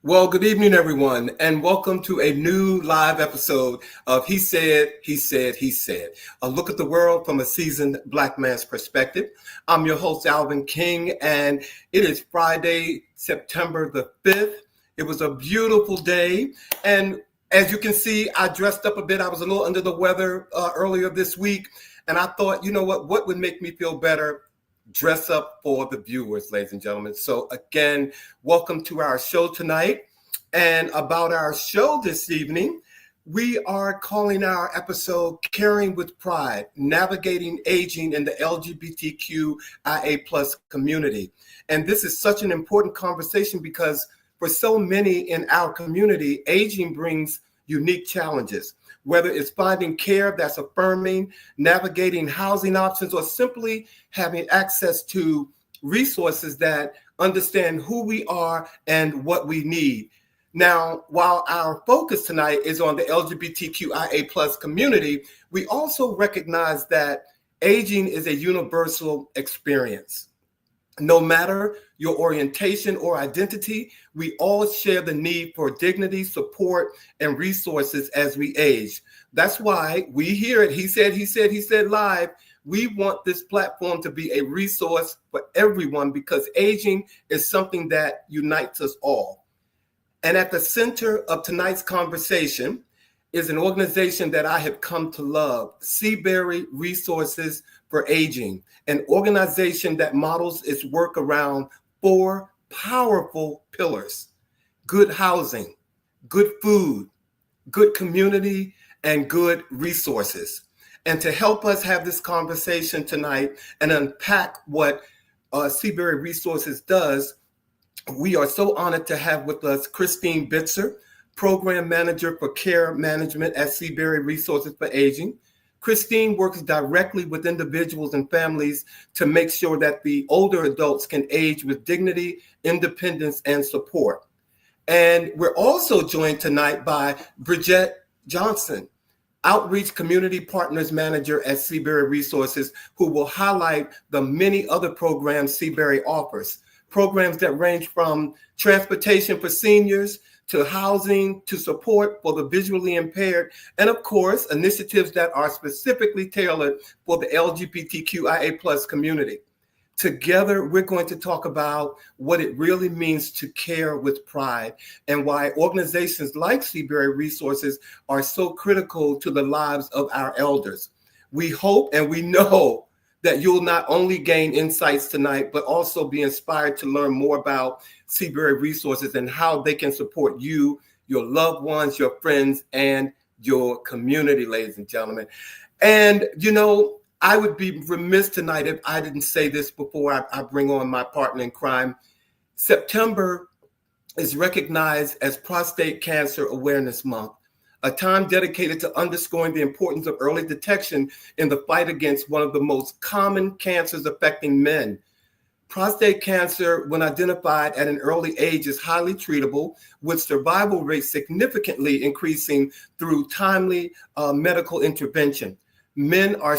Well, good evening, everyone, and welcome to a new live episode of He Said, He Said, He Said, a look at the world from a seasoned Black man's perspective. I'm your host, Alvin King, and it is Friday, September the 5th. It was a beautiful day, and as you can see, I dressed up a bit. I was a little under the weather earlier this week, and I thought, you know what would make me feel better? Dress up for the viewers, ladies and gentlemen. So again, welcome to our show tonight. And about our show this evening, we are calling our episode Caring with Pride, Navigating Aging in the LGBTQIA plus community. And this is such an important conversation because for so many in our community, aging brings unique challenges. Whether it's finding care that's affirming, navigating housing options, or simply having access to resources that understand who we are and what we need. Now, while our focus tonight is on the LGBTQIA plus community, we also recognize that aging is a universal experience. No matter your orientation or identity, we all share the need for dignity, support, and resources as we age. That's why we here at He Said Live, we want this platform to be a resource for everyone because aging is something that unites us all. And at the center of tonight's conversation is an organization that I have come to love, Seabury Resources for Aging, an organization that models its work around four powerful pillars: good housing, good food, good community, and good resources. And to help us have this conversation tonight and unpack what Seabury Resources does, we are so honored to have with us Christine Bitzer, Program Manager for Care Management at Seabury Resources for Aging. Christine works directly with individuals and families to make sure that the older adults can age with dignity, independence, and support. And we're also joined tonight by Bridget Johnson, Outreach Community Partners Manager at Seabury Resources, who will highlight the many other programs Seabury offers. Programs that range from transportation for seniors to housing, to support for the visually impaired, and of course, initiatives that are specifically tailored for the LGBTQIA plus community. Together, we're going to talk about what it really means to care with pride and why organizations like Seabury Resources are so critical to the lives of our elders. We hope and we know that you'll not only gain insights tonight, but also be inspired to learn more about Seabury Resources and how they can support you, your loved ones, your friends, and your community, ladies and gentlemen. And, you know, I would be remiss tonight if I didn't say this before I bring on my partner in crime. September is recognized as Prostate Cancer Awareness Month, a time dedicated to underscoring the importance of early detection in the fight against one of the most common cancers affecting men. Prostate cancer, when identified at an early age, is highly treatable, with survival rates significantly increasing through timely medical intervention. Men are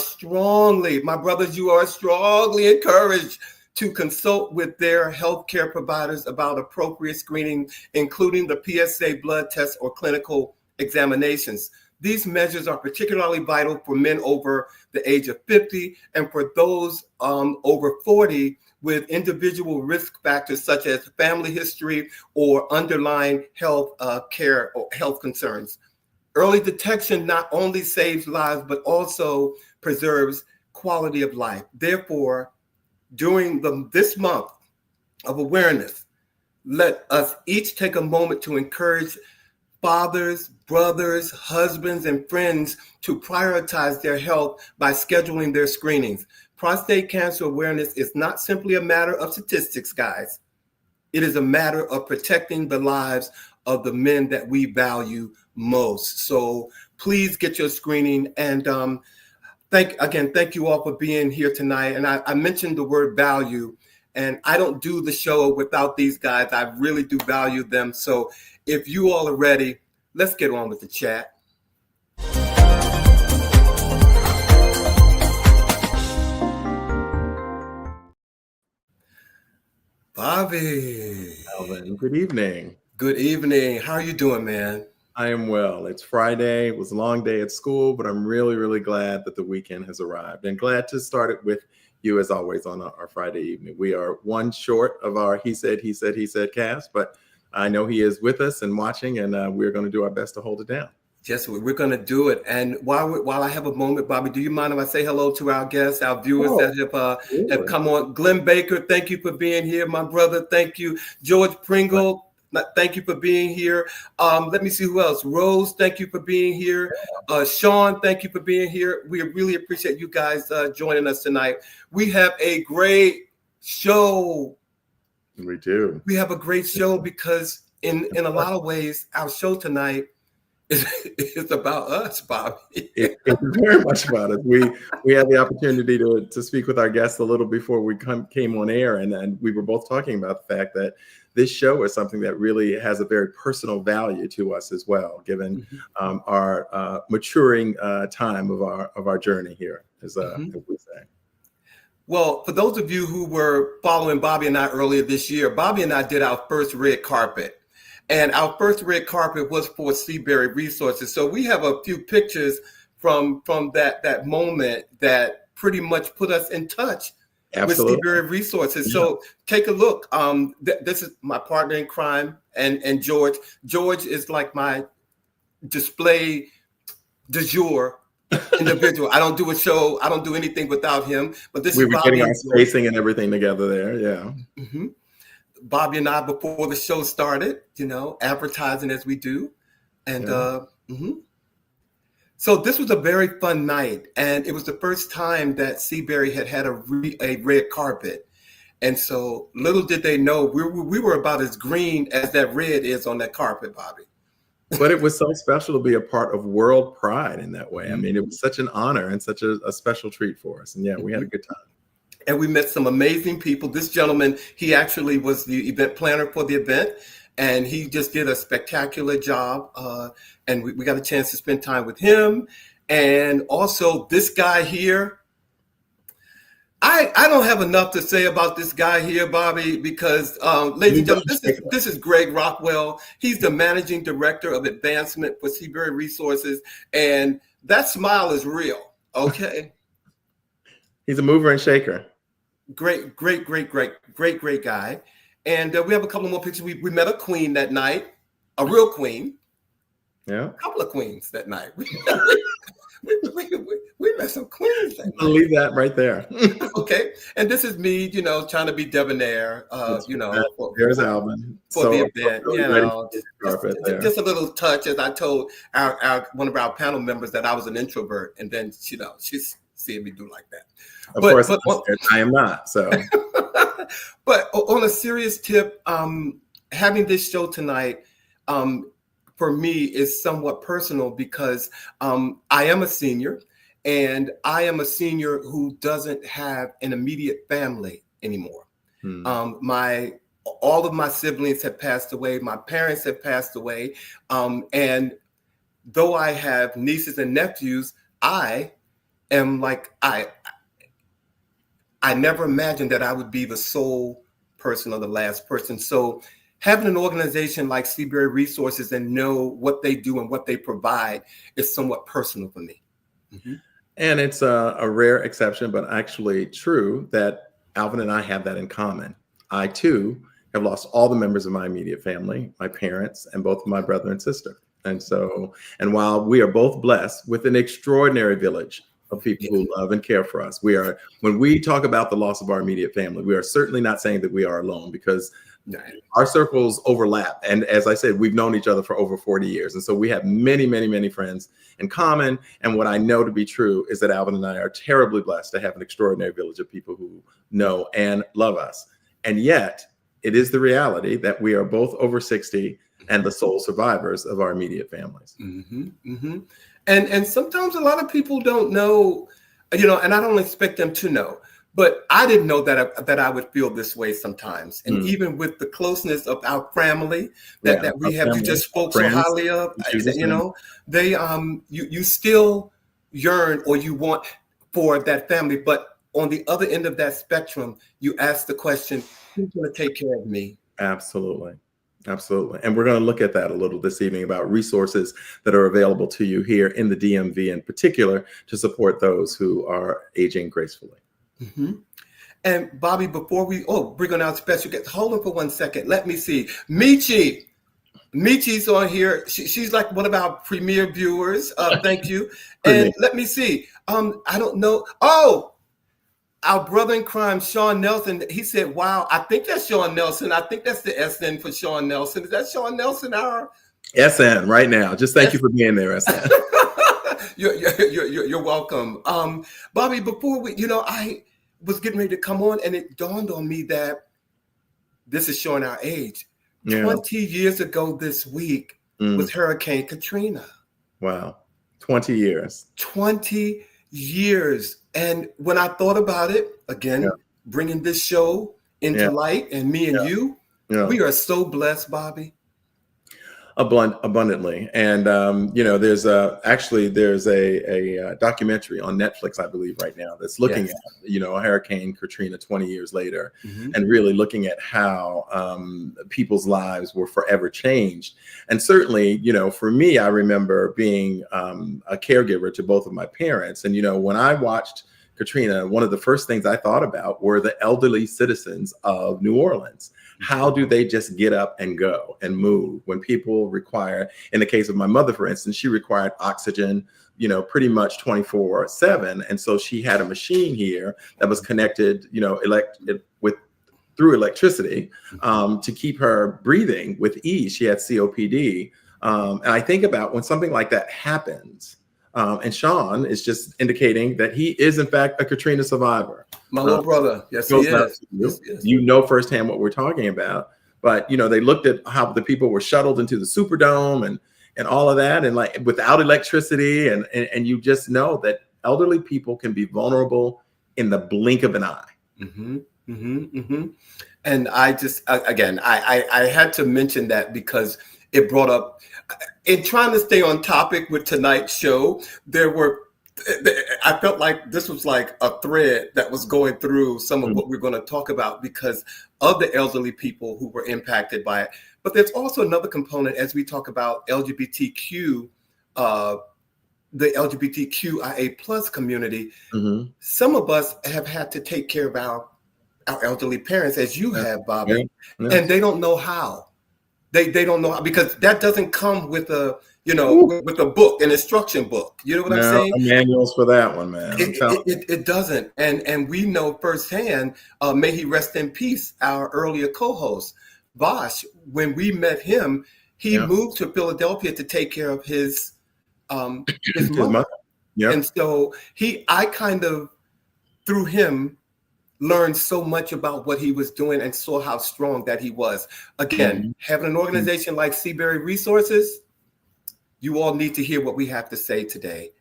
my brothers, you are strongly encouraged to consult with their healthcare providers about appropriate screening, including the PSA blood test or clinical examinations. These measures are particularly vital for men over the age of 50 and for those over 40 with individual risk factors such as family history or underlying health care or health concerns. Early detection not only saves lives, but also preserves quality of life. Therefore, during this month of awareness, let us each take a moment to encourage fathers, brothers, husbands, and friends to prioritize their health by scheduling their screenings. Prostate cancer awareness is not simply a matter of statistics, guys. It is a matter of protecting the lives of the men that we value most. So please get your screening. And thank you all for being here tonight. And I mentioned the word value, and I don't do the show without these guys. I really do value them. So if you all are ready, let's get on with the chat. Bobby. Alvin, good evening. Good evening. How are you doing, man? I am well. It's Friday. It was a long day at school, but I'm really, really glad that the weekend has arrived and glad to start it with you as always on our Friday evening. We are one short of our He Said cast, but I know he is with us and watching, and we're going to do our best to hold it down. Yes, we're going to do it. And while I have a moment, Bobby, do you mind if I say hello to our guests, our viewers that have come on? Glenn Baker, thank you for being here, my brother. Thank you, George Pringle. Thank you for being here. Let me see who else. Rose, thank you for being here. Sean, thank you for being here. We really appreciate you guys joining us tonight. We have a great show. We do. We have a great show because in a lot of ways, our show tonight it's about us, Bobby. It's very much about us. We had the opportunity to speak with our guests a little before we came on air, and we were both talking about the fact that this show is something that really has a very personal value to us as well, given our maturing time of our journey here, as we say. Well, for those of you who were following Bobby and I earlier this year, Bobby and I did our first red carpet. And our first red carpet was for Seabury Resources. So we have a few pictures from that moment that pretty much put us in touch with Seabury Resources. Yeah. So take a look. This is my partner in crime and George. George is like my display du jour individual. I don't do a show. I don't do anything without him. But this we were getting our spacing and everything together there. Yeah. Mm-hmm. Bobby and I, before the show started, advertising as we do. And so this was a very fun night. And it was the first time that Seabury had a red carpet. And so little did they know, we were about as green as that red is on that carpet, Bobby. But it was so special to be a part of World Pride in that way. I mean, it was such an honor and such a special treat for us. And yeah, we had a good time. And we met some amazing people. This gentleman, he actually was the event planner for the event, and he just did a spectacular job. And we got a chance to spend time with him. And also this guy here, I don't have enough to say about this guy here, Bobby, because ladies and gentlemen, this is Greg Rockwell. He's the managing director of advancement for Seabury Resources. And that smile is real, okay? He's a mover and shaker. Great guy. And we have a couple more pictures. We met a queen that night, a real queen. Yeah. A couple of queens that night. We met some queens that night. I'll leave that right there. Okay. And this is me, trying to be debonair, there's Alvin. For the event, just a little touch, as I told our one of our panel members that I was an introvert. And then, she's seeing me do like that. Of course, I am not. So, but on a serious tip, having this show tonight, for me is somewhat personal because I am a senior, and I am a senior who doesn't have an immediate family anymore. All of my siblings have passed away. My parents have passed away, and though I have nieces and nephews, I am like I never imagined that I would be the sole person or the last person. So having an organization like Seabury Resources and know what they do and what they provide is somewhat personal for me. And it's a rare exception, but actually true, that Alvin and I have that in common. I too have lost all the members of my immediate family, my parents, and both my brother and sister. And while we are both blessed with an extraordinary village of people who love and care for us, when we talk about the loss of our immediate family, we are certainly not saying that we are alone, because our circles overlap. And as I said, we've known each other for over 40 years. And so we have many, many, many friends in common. And what I know to be true is that Alvin and I are terribly blessed to have an extraordinary village of people who know and love us. And yet it is the reality that we are both over 60 and the sole survivors of our immediate families. And sometimes a lot of people don't know, and I don't expect them to know, but I didn't know that I would feel this way sometimes. And even with the closeness of our family that we have, you just spoke so highly of, you still yearn or you want for that family. But on the other end of that spectrum, you ask the question, who's going to take care of me? Absolutely. Absolutely. And we're going to look at that a little this evening about resources that are available to you here in the DMV in particular to support those who are aging gracefully. Mm-hmm. And Bobby, before we bring on our special guest, hold on for 1 second. Let me see. Michi's on here. She's like one of our premier viewers. Thank you. And let me see. I don't know. Oh, our brother in crime, Sean Nelson. He said, "Wow, I think that's Sean Nelson. I think that's the SN for Sean Nelson. Is that Sean Nelson? Our SN right now. Just thank you for being there, SN." You're welcome, Bobby. Before we, I was getting ready to come on, and it dawned on me that this is showing our age. 20 years ago this week was Hurricane Katrina. Wow. 20 years. 20 years. And when I thought about it, again, bringing this show into light and me and you, we are so blessed, Bobby. Abundantly. And, there's a documentary on Netflix, I believe right now that's looking at, Hurricane Katrina 20 years later and really looking at how people's lives were forever changed. And certainly, for me, I remember being a caregiver to both of my parents. And, when I watched Katrina, one of the first things I thought about were the elderly citizens of New Orleans. How do they just get up and go and move when people require, in the case of my mother, for instance, she required oxygen, pretty much 24/7. And so she had a machine here that was connected, through electricity to keep her breathing with ease. She had COPD. And I think about when something like that happens, and Sean is just indicating that he is, in fact, a Katrina survivor. My little brother. Yes, he is. Yes. You know firsthand what we're talking about. But, they looked at how the people were shuttled into the Superdome and all of that, and like without electricity. And you just know that elderly people can be vulnerable in the blink of an eye. Mm-hmm. Mm-hmm. Mm-hmm. And I just, again, I had to mention that because it brought up, in trying to stay on topic with tonight's show, I felt like this was like a thread that was going through some of what we're going to talk about because of the elderly people who were impacted by it. But there's also another component as we talk about LGBTQ, the LGBTQIA plus community. Mm-hmm. Some of us have had to take care of our elderly parents, as you have, Bobby, and they don't know how. They don't know how, because that doesn't come with a with a book, an instruction book. You know what I'm saying? Manuals for that one, man. It doesn't, and we know firsthand. May he rest in peace. Our earlier co-host Bosch, when we met him, he moved to Philadelphia to take care of his mother. And so I kind of through him learned so much about what he was doing and saw how strong that he was. Again, having an organization like Seabury Resources, you all need to hear what we have to say today.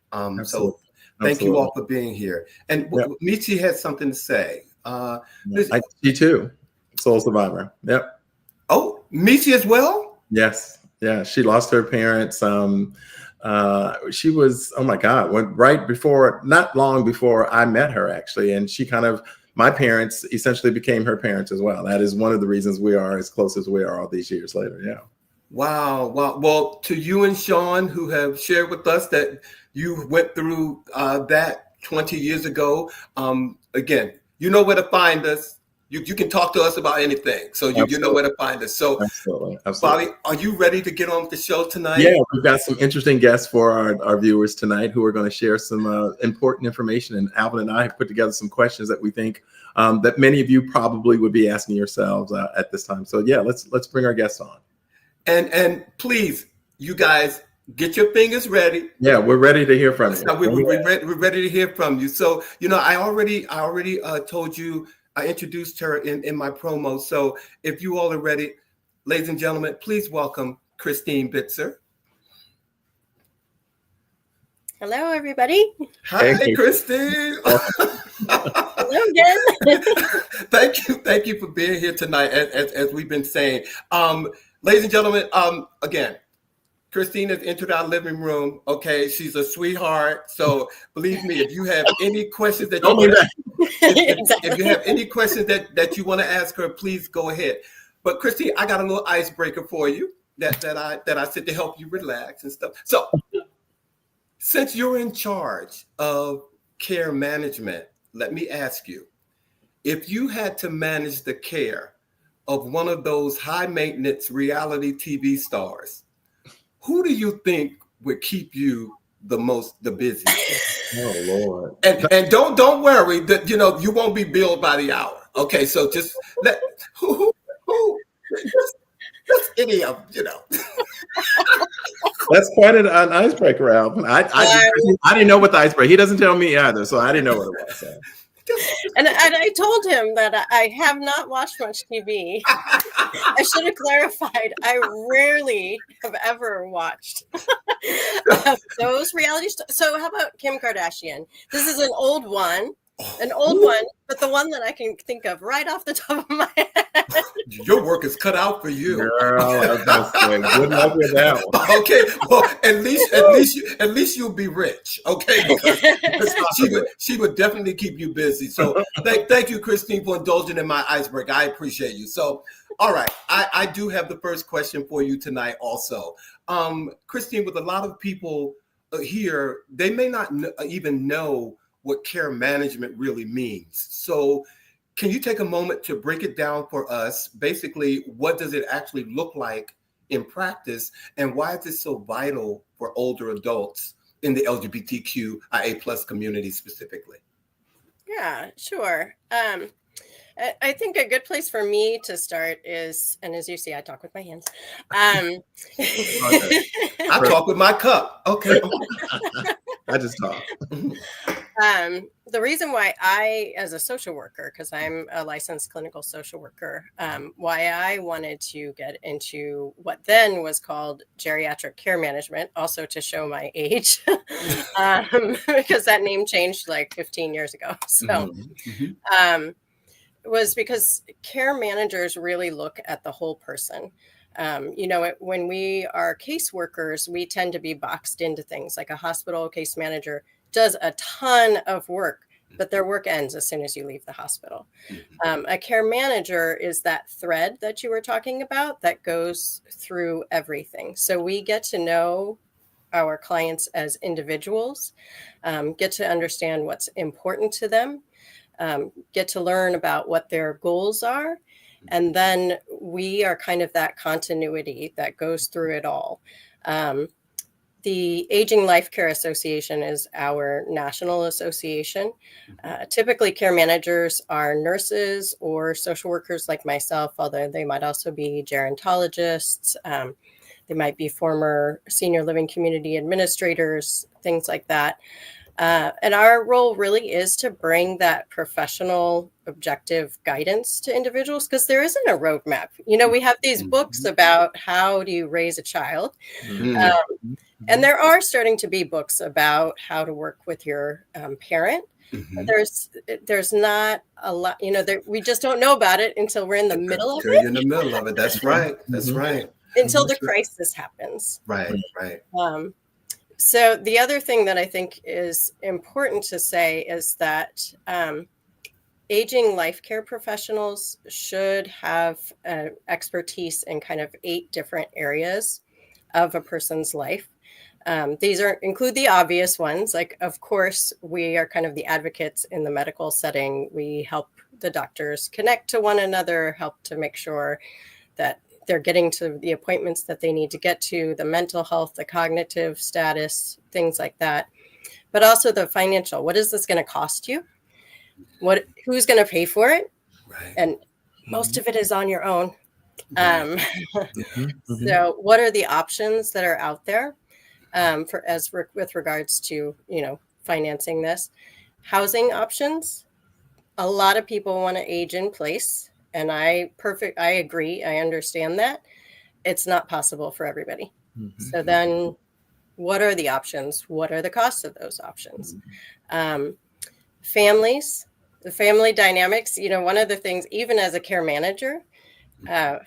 So thank you all for being here. And Michi has something to say. She too, soul survivor. Yep. Oh, Michi as well? Yes. Yeah. She lost her parents. She was, oh my God, not long before I met her actually. And she my parents essentially became her parents as well. That is one of the reasons we are as close as we are all these years later. Yeah. Wow. Well, to you and Sean, who have shared with us that you went through that 20 years ago. Again, you know where to find us. You can talk to us about anything. So you know where to find us. So absolutely. Bobby, are you ready to get on with the show tonight? Yeah, we've got some interesting guests for our viewers tonight who are going to share some important information. And Alvin and I have put together some questions that we think that many of you probably would be asking yourselves at this time. So yeah, let's bring our guests on. And please, you guys, get your fingers ready. Yeah, we're ready to hear from you. We're ready to hear from you. So, I already told you, I introduced her in my promo. So if you all are ready, ladies and gentlemen, please welcome Christine Bitzer. Hello, everybody. Hi, Christine. Hello again. Thank you for being here tonight, as we've been saying. Ladies and gentlemen, again, Christine has entered our living room. Okay, she's a sweetheart. So believe me, if you have any questions if you have any questions that you want to ask her, please go ahead. But Christine, I got a little icebreaker for you that I said to help you relax and stuff. So since you're in charge of care management, let me ask you, if you had to manage the care of one of those high maintenance reality TV stars, who do you think would keep you the busiest? Oh Lord. And don't worry that you won't be billed by the hour. Okay, so just let who just any of That's quite an icebreaker, Alvin. I didn't know what the icebreaker. He doesn't tell me either, so I didn't know what it was. So. And I told him that I have not watched much TV. I should have clarified. I rarely have ever watched those reality So how about Kim Kardashian? This is an old one, but the one that I can think of right off the top of my head. Your work is cut out for you. Girl, I was gonna say, good luck with that one. Okay, well, at least you'll be rich. Okay, because she would definitely keep you busy. So thank you, Christine, for indulging in my icebreaker. I appreciate you. So, all right, I do have the first question for you tonight. Also, Christine, with a lot of people here, they may not even know what care management really means. So can you take a moment to break it down for us? Basically, what does it actually look like in practice, and why is it so vital for older adults in the LGBTQIA plus community specifically? Yeah, sure. I think a good place for me to start is, and as you see, I talk with my hands. I talk with my cup. Okay. I just talk. The reason why I, as a social worker, because I'm a licensed clinical social worker, why I wanted to get into what then was called geriatric care management, also to show my age, because that name changed like 15 years ago. So, was because care managers really look at the whole person. When we are caseworkers, we tend to be boxed into things. Like a hospital case manager does a ton of work, but their work ends as soon as you leave the hospital. A care manager is that thread that you were talking about that goes through everything. So we get to know our clients as individuals, get to understand what's important to them, get to learn about what their goals are. And then we are kind of that continuity that goes through it all. The Aging Life Care Association is our national association. Typically, care managers are nurses or social workers like myself, although they might also be gerontologists. They might be former senior living community administrators, things like that. And our role really is to bring that professional objective guidance to individuals, because there isn't a roadmap. We have these books about how do you raise a child. And there are starting to be books about how to work with your parent. There's not a lot, we just don't know about it until we're in the middle of it. You're in the middle of it. That's right. That's right. Until the crisis happens. Right. So the other thing that I think is important to say is that aging life care professionals should have expertise in kind of 8 different areas of a person's life. These include the obvious ones. Like, of course, we are kind of the advocates in the medical setting. We help the doctors connect to one another, help to make sure that they're getting to the appointments that they need to get to, the mental health, the cognitive status, things like that. But also the financial. What is this going to cost you? Who's going to pay for it? Right. And most of it is on your own. So what are the options that are out there with regards to, financing this? Housing options. A lot of people want to age in place. And I agree. I understand that. It's not possible for everybody. So then what are the options? What are the costs of those options? Families, the family dynamics, one of the things, even as a care manager,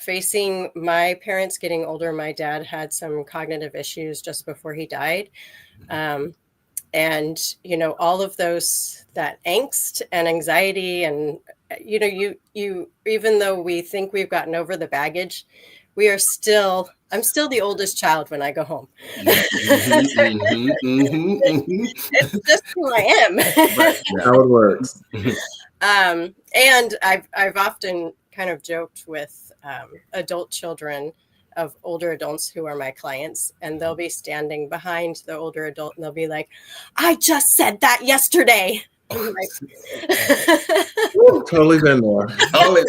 facing my parents getting older, my dad had some cognitive issues just before he died. And, all of that angst and anxiety and you even though we think we've gotten over the baggage, I'm still the oldest child when I go home. It's just who I am. Right. How it works. And I've often kind of joked with adult children of older adults who are my clients, and they'll be standing behind the older adult and they'll be like, I just said that yesterday. Like, totally been there. Totally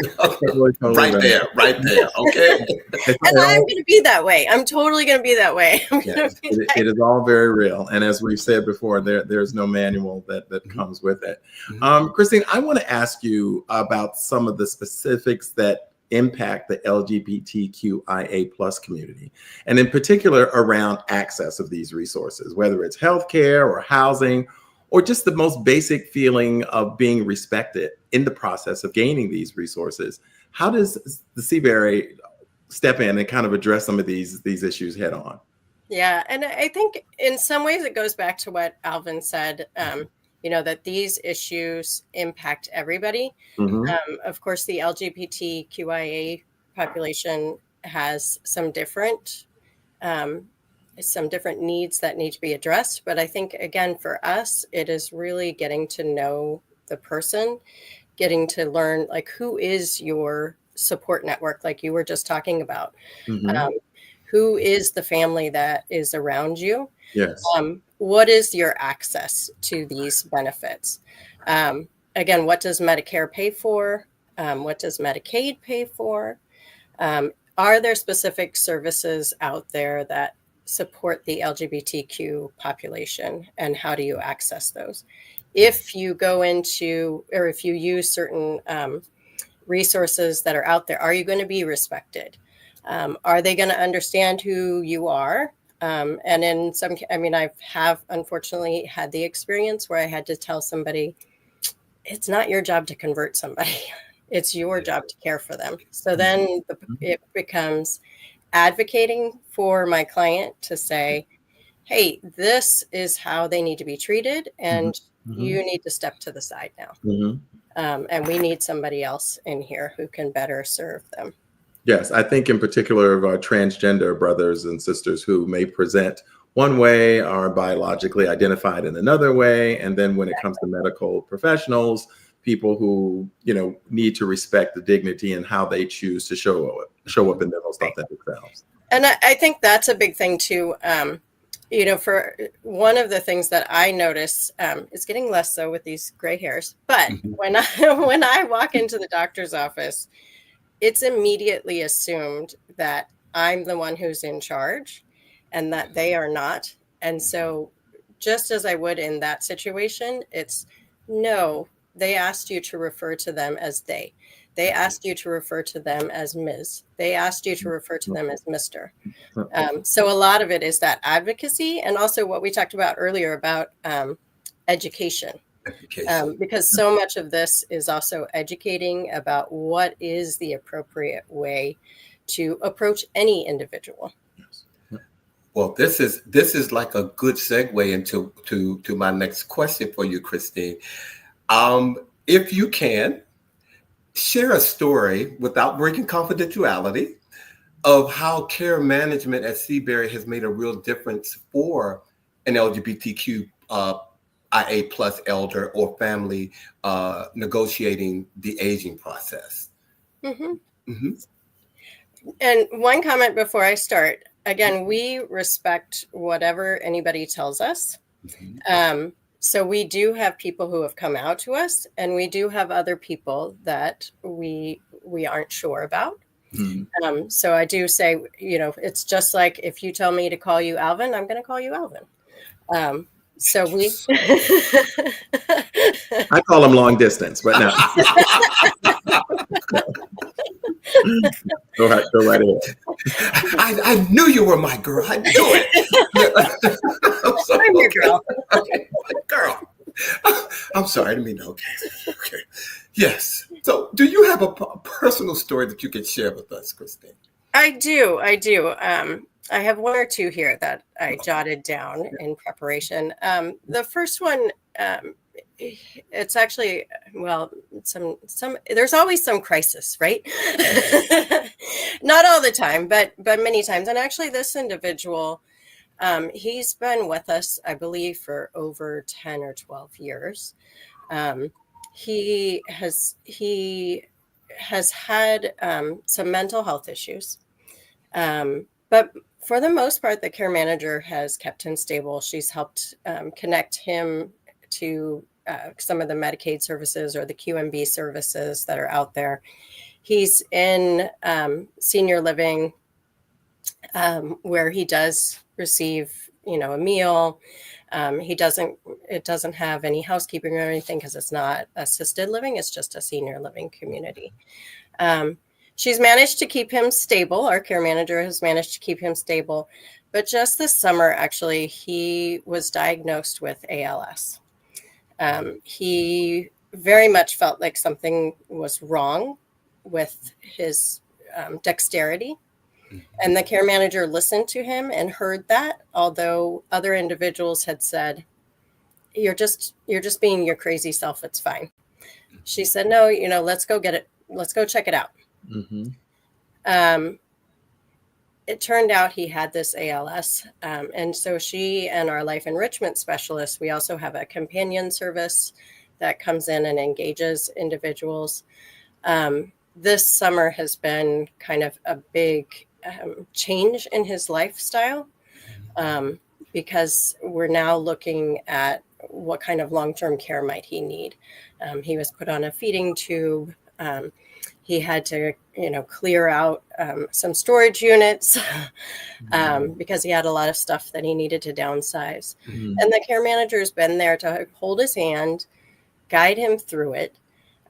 right been there, right there. Okay. And I'm going to be that way. I'm totally going to be that way. It is all very real. And as we've said before, there's no manual that comes with it. Christine, I want to ask you about some of the specifics that impact the LGBTQIA plus community, and in particular around access of these resources, whether it's healthcare or housing, or just the most basic feeling of being respected in the process of gaining these resources. How does the CBERA step in and kind of address some of these issues head on? Yeah, and I think in some ways it goes back to what Alvin said, that these issues impact everybody. Of course, the LGBTQIA population has some different needs that need to be addressed. But I think, again, for us, it is really getting to know the person, getting to learn, like, who is your support network, like you were just talking about. Who is the family that is around you? Yes. What is your access to these benefits? Again, what does Medicare pay for? What does Medicaid pay for? Are there specific services out there that support the LGBTQ population, and how do you access those? If you go into, or if you use certain resources that are out there, are you going to be respected? Are they going to understand who you are? And in some, I have unfortunately had the experience where I had to tell somebody, it's not your job to convert somebody. It's your job to care for them. So then it becomes advocating for my client to say, hey, this is how they need to be treated, and you need to step to the side now. And we need somebody else in here who can better serve them. Yes, I think in particular of our transgender brothers and sisters who may present one way, are biologically identified in another way. And then when it comes to medical professionals, people who, need to respect the dignity and how they choose to show up in their most authentic selves. And I think that's a big thing too. For one of the things that I notice, it's getting less so with these gray hairs, but when I walk into the doctor's office, it's immediately assumed that I'm the one who's in charge and that they are not. And so just as I would in that situation, it's no, they asked you to refer to them as they. They asked you to refer to them as Ms. They asked you to refer to them as Mr. So a lot of it is that advocacy, and also what we talked about earlier about education. Because so much of this is also educating about what is the appropriate way to approach any individual. Well, this is like a good segue into to my next question for you, Christine. If you can, share a story without breaking confidentiality of how care management at CBERA has made a real difference for an LGBTQ IA plus elder or family negotiating the aging process. And one comment before I start, again, we respect whatever anybody tells us. So we do have people who have come out to us, and we do have other people that we aren't sure about. So I do say, it's just like if you tell me to call you Alvin, I'm going to call you Alvin. So we I call them long distance, but no. Go right ahead. I knew you were my girl. I knew it. I'm your girl. Okay. Girl. I'm sorry. I didn't mean to. Okay. Yes. So do you have a personal story that you could share with us, Christine? I do. I have one or two here that I jotted down in preparation. The first one, it's actually, there's always some crisis, right? Not all the time, but many times. And actually this individual, he's been with us, I believe, for over 10 or 12 years. He has had some mental health issues, but for the most part, the care manager has kept him stable. She's helped connect him to some of the Medicaid services or the QMB services that are out there. He's in senior living where he does receive, a meal. It doesn't have any housekeeping or anything because it's not assisted living. It's just a senior living community. She's managed to keep him stable. Our care manager has managed to keep him stable. But just this summer, actually, he was diagnosed with ALS. He very much felt like something was wrong with his dexterity. And the care manager listened to him and heard that, although other individuals had said, you're just being your crazy self. It's fine. She said, no, let's go get it. Let's go check it out. Mm-hmm. It turned out he had this ALS. And so she and our life enrichment specialist, we also have a companion service that comes in and engages individuals. This summer has been kind of a big change in his lifestyle because we're now looking at what kind of long-term care might he need. He was put on a feeding tube. He had to, clear out some storage units because he had a lot of stuff that he needed to downsize. Mm-hmm. And the care manager has been there to hold his hand, guide him through it,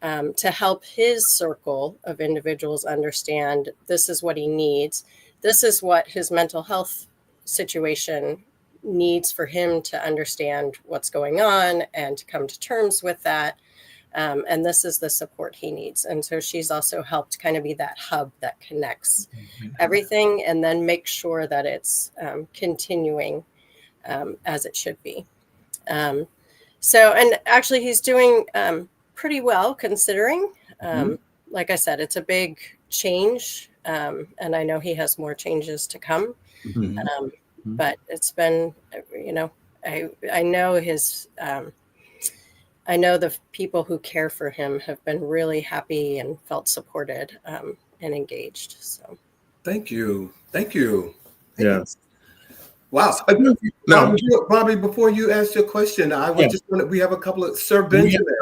to help his circle of individuals understand this is what he needs. This is what his mental health situation needs for him to understand what's going on and to come to terms with that. And this is the support he needs. And so she's also helped kind of be that hub that connects everything and then make sure that it's continuing as it should be. And actually he's doing pretty well considering, like I said, it's a big change. And I know he has more changes to come. But it's been, I know I know the people who care for him have been really happy and felt supported and engaged. So, thank you. Yes. Wow. No, Bobby, before you ask your question, I was just wondering, we have a couple of Sir Benjamin.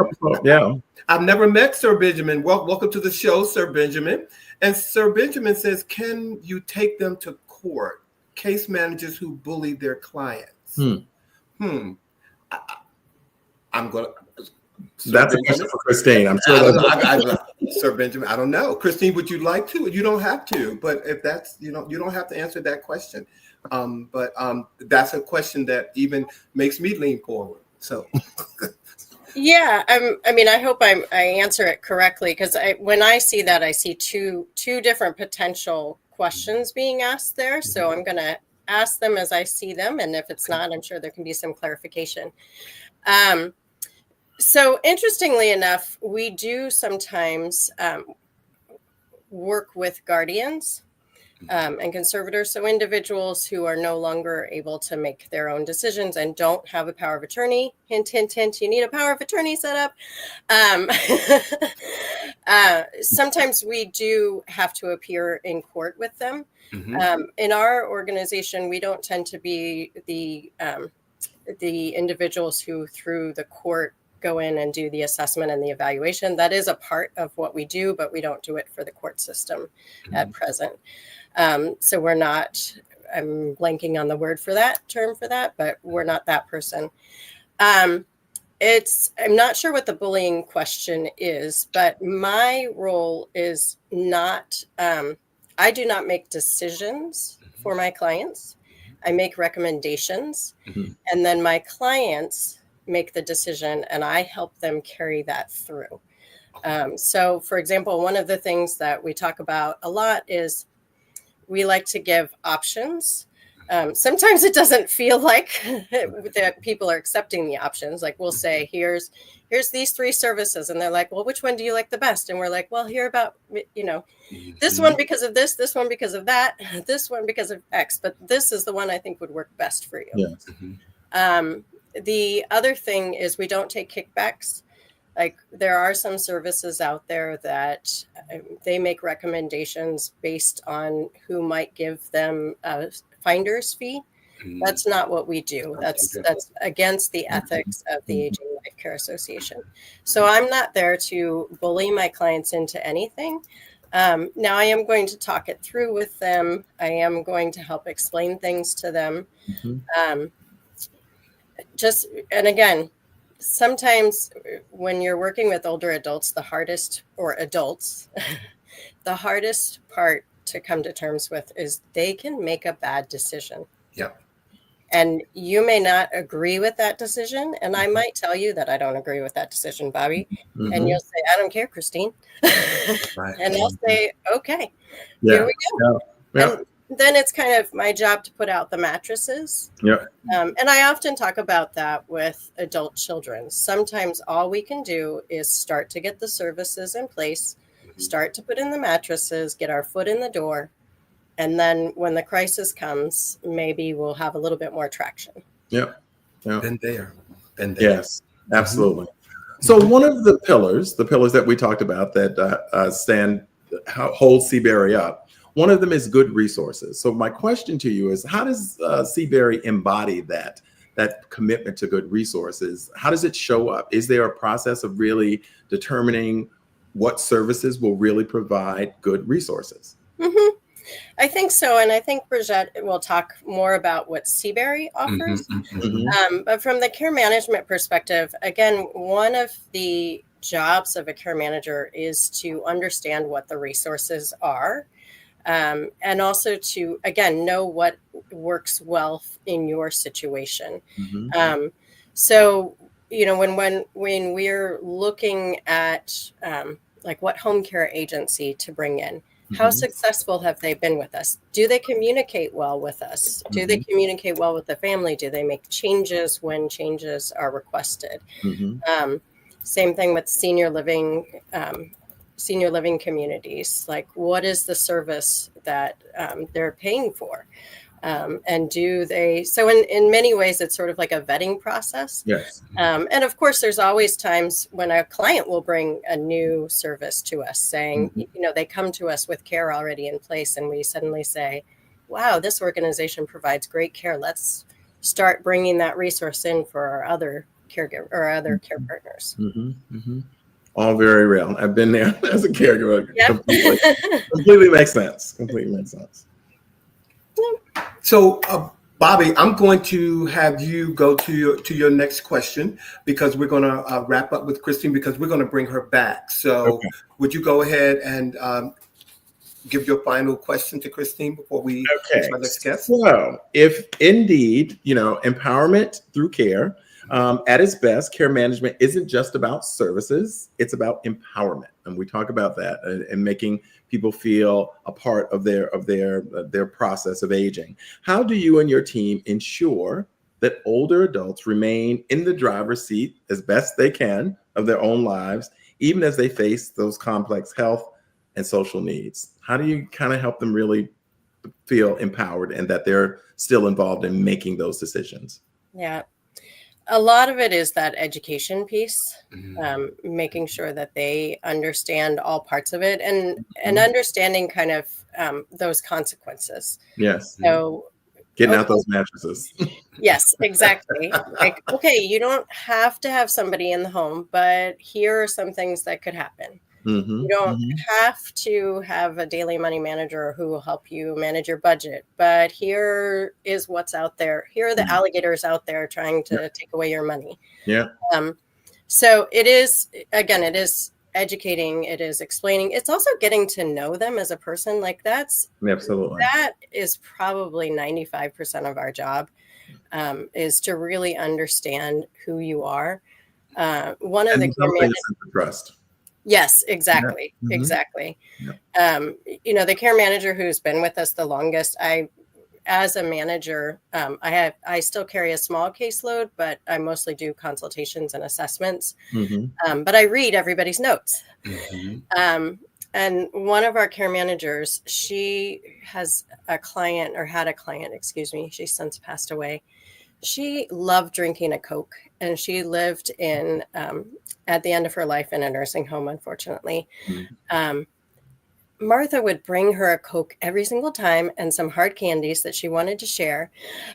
Yeah. I've never met Sir Benjamin. Welcome to the show, Sir Benjamin. And Sir Benjamin says, can you take them to court? Case managers who bully their clients. I'm going to. That's a question for Christine. I'm sure. Sir Benjamin, I don't know. Christine, would you like to? You don't have to, but if that's, you don't have to answer that question. But that's a question that even makes me lean forward. So. Yeah, I hope I answer it correctly because when I see that, I see two different potential questions being asked there. So I'm going to ask them as I see them. And if it's not, I'm sure there can be some clarification. So interestingly enough, we do sometimes work with guardians and conservators. So individuals who are no longer able to make their own decisions and don't have a power of attorney. Hint, hint, hint, you need a power of attorney set up. Sometimes we do have to appear in court with them. In our organization, we don't tend to be the individuals who through the court go in and do the assessment and the evaluation. That is a part of what we do, but we don't do it for the court system at present. So we're not, I'm blanking on the term for that, but we're not that person. I'm not sure what the bullying question is, but my role is not, I do not make decisions for my clients. I make recommendations and then my clients make the decision and I help them carry that through. So for example, one of the things that we talk about a lot is we like to give options Sometimes it doesn't feel like that people are accepting the options. Like we'll say, here's these 3 services. And they're like, well, which one do you like the best? And we're like, well, hear about, this one because of this one because of that, this one because of X, but this is the one I think would work best for you. Yes. The other thing is we don't take kickbacks. Like there are some services out there that they make recommendations based on who might give them a finder's fee. That's not what we do. That's against the ethics of the Aging Life Care Association. So I'm not there to bully my clients into anything. Now I am going to talk it through with them. I am going to help explain things to them. And again, sometimes when you're working with older adults, the hardest part to come to terms with is they can make a bad decision. Yep. And you may not agree with that decision. And I might tell you that I don't agree with that decision, Bobby. And you'll say, I don't care, Christine. Right. And I'll say, okay, here we go. And then it's kind of my job to put out the mattresses. And I often talk about that with adult children. Sometimes all we can do is start to get the services in place, start to put in the mattresses, get our foot in the door. And then when the crisis comes, maybe we'll have a little bit more traction. Been there. Yes, absolutely. So one of the pillars that we talked about that hold CBERI up, one of them is good resources. So my question to you is, how does CBERI embody that commitment to good resources? How does it show up? Is there a process of really determining what services will really provide good resources? I think so. And I think Bridget will talk more about what CBERI offers. But from the care management perspective, again, one of the jobs of a care manager is to understand what the resources are. And also to, again, know what works well in your situation. So, when we're looking at like what home care agency to bring in, how successful have they been with us? Do they communicate well with us? Do they communicate well with the family? Do they make changes when changes are requested? Same thing with senior living communities. Like, what is the service that they're paying for? And do they, so in many ways, it's sort of like a vetting process. And of course, there's always times when a client will bring a new service to us saying, they come to us with care already in place. And we suddenly say, wow, this organization provides great care. Let's start bringing that resource in for our other caregiver or other care partners. All very real. I've been there as a caregiver. Completely makes sense. So, Bobby, I'm going to have you go to your next question because we're going to wrap up with Christine because we're going to bring her back. So, would you go ahead and give your final question to Christine before we get to our next guest? So, if indeed, empowerment through care, at its best, care management isn't just about services; it's about empowerment, and we talk about that and making people feel a part of their process of aging. How do you and your team ensure that older adults remain in the driver's seat as best they can of their own lives, even as they face those complex health and social needs? How do you kind of help them really feel empowered and that they're still involved in making those decisions? Yeah. A lot of it is that education piece, making sure that they understand all parts of it and understanding kind of those consequences. So getting out those mattresses. Yes, exactly. Like, okay, you don't have to have somebody in the home, but here are some things that could happen. You don't have to have a daily money manager who will help you manage your budget, but here is what's out there. Here are the alligators out there trying to take away your money. So it is educating, it is explaining. It's also getting to know them as a person. Like that is probably 95% of our job, is to really understand who you are. One of the care managers, trust. Yes, exactly. Exactly. The care manager who's been with us the longest, I as a manager, I still carry a small caseload, but I mostly do consultations and assessments. But I read everybody's notes. And one of our care managers, she has a client, or had a client, excuse me, she's since passed away. She loved drinking a Coke, and she lived in, at the end of her life, in a nursing home, unfortunately. Martha would bring her a Coke every single time and some hard candies that she wanted to share.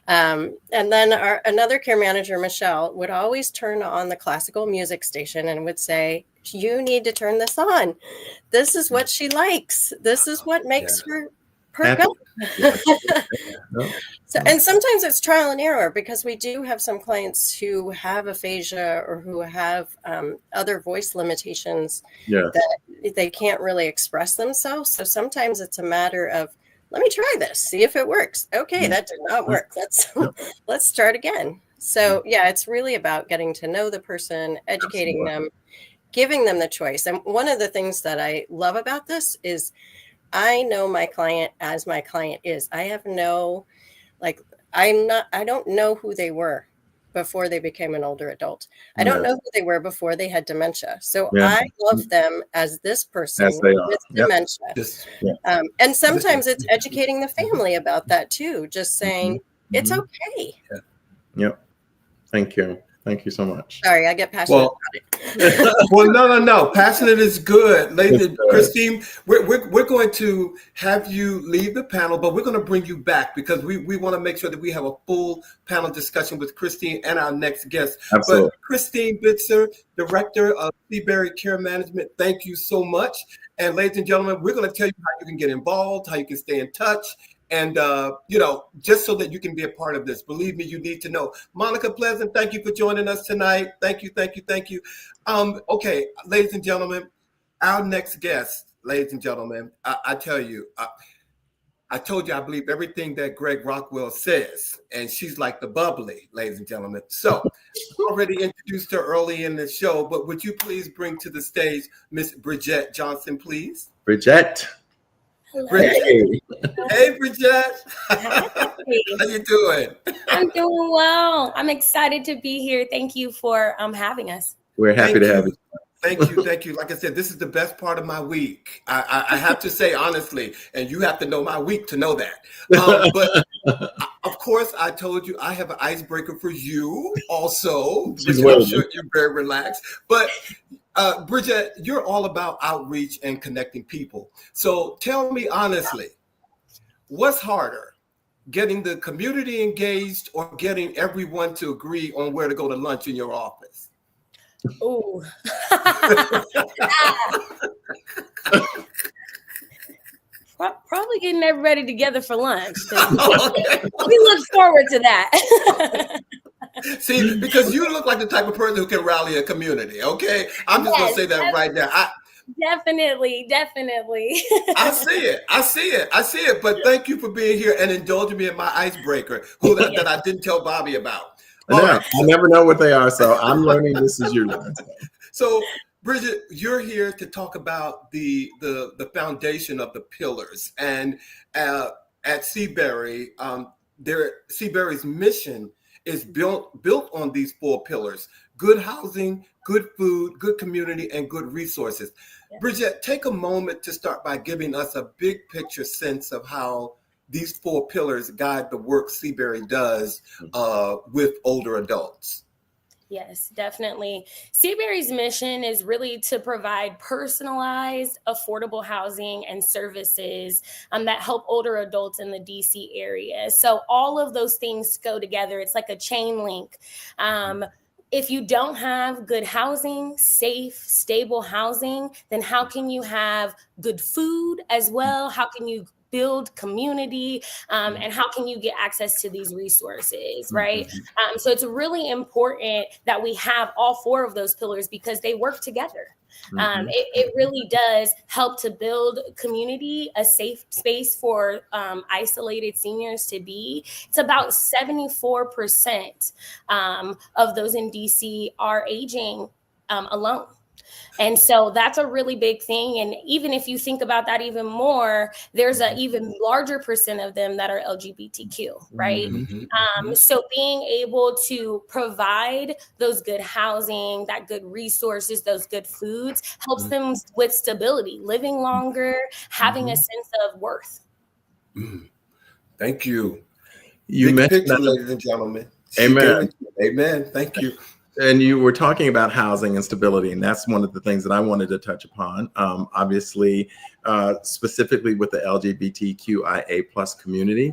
And then another care manager, Michelle, would always turn on the classical music station and would say, you need to turn this on. This is what she likes. This is what makes her go. So, and sometimes it's trial and error, because we do have some clients who have aphasia or who have other voice limitations that they can't really express themselves. So sometimes it's a matter of, let me try this, see if it works. Okay, that did not work. Let's start again. So yeah, it's really about getting to know the person, educating them, giving them the choice. And one of the things that I love about this is I know my client as my client is. I have no, I don't know who they were before they became an older adult. I don't know who they were before they had dementia. So I love them as this person with dementia. And sometimes it's educating the family about that too. Just saying, it's okay. Thank you. Thank you so much. Sorry, I get passionate about it. Well, no. Passionate is good. Lady Christine, we're going to have you leave the panel, but we're going to bring you back, because we want to make sure that we have a full panel discussion with Christine and our next guest. Absolutely. But Christine Bitzer, Director of Seabury Care Management, thank you so much. And ladies and gentlemen, we're going to tell you how you can get involved, how you can stay in touch. And, just so that you can be a part of this. Believe me, you need to know. Monica Pleasant, thank you for joining us tonight. Thank you. Okay, ladies and gentlemen, our next guest, ladies and gentlemen, I tell you, I told you I believe everything that Greg Rockwell says, and she's like the bubbly, ladies and gentlemen. So I already introduced her early in the show, but would you please bring to the stage Miss Bridget Johnson, please? Bridget. Bridget. Hey, Bridget. How you doing? I'm doing well. I'm excited to be here. Thank you for having us. We're happy to have you. Thank you. Like I said, this is the best part of my week. I have to say honestly, and you have to know my week to know that. But of course, I told you I have an icebreaker for you also. I'm sure you're very relaxed. But Bridget, you're all about outreach and connecting people. So tell me honestly, what's harder, getting the community engaged or getting everyone to agree on where to go to lunch in your office? Ooh. Probably getting everybody together for lunch. We look forward to that. See, because you look like the type of person who can rally a community, okay? I'm just going to say that right now. Definitely. I see it. But thank you for being here and indulging me in my icebreaker that I didn't tell Bobby about. I never know what they are, so I'm learning this as you learn. So, Bridget, you're here to talk about the foundation of the pillars. And at Seabury, Seabury's mission is built on these 4 pillars: good housing, good food, good community, and good resources. Yeah. Bridget, take a moment to start by giving us a big picture sense of how these 4 pillars guide the work Seabury does with older adults. Yes, definitely. Seabury's mission is really to provide personalized, affordable housing and services that help older adults in the DC area. So all of those things go together. It's like a chain link. If you don't have good housing, safe, stable housing, then how can you have good food as well? How can you build community, and how can you get access to these resources, right? So it's really important that we have all 4 of those pillars because they work together. It really does help to build community, a safe space for isolated seniors to be. It's about 74% of those in DC are aging alone. And so that's a really big thing. And even if you think about that even more, there's an even larger percent of them that are LGBTQ, right? So being able to provide those good housing, that good resources, those good foods helps them with stability, living longer, having a sense of worth. Thank you. You Big mentioned picture, that. ladies and gentlemen. Amen. Amen. Thank you. And you were talking about housing and stability, and that's one of the things that I wanted to touch upon. Obviously, specifically with the LGBTQIA plus community,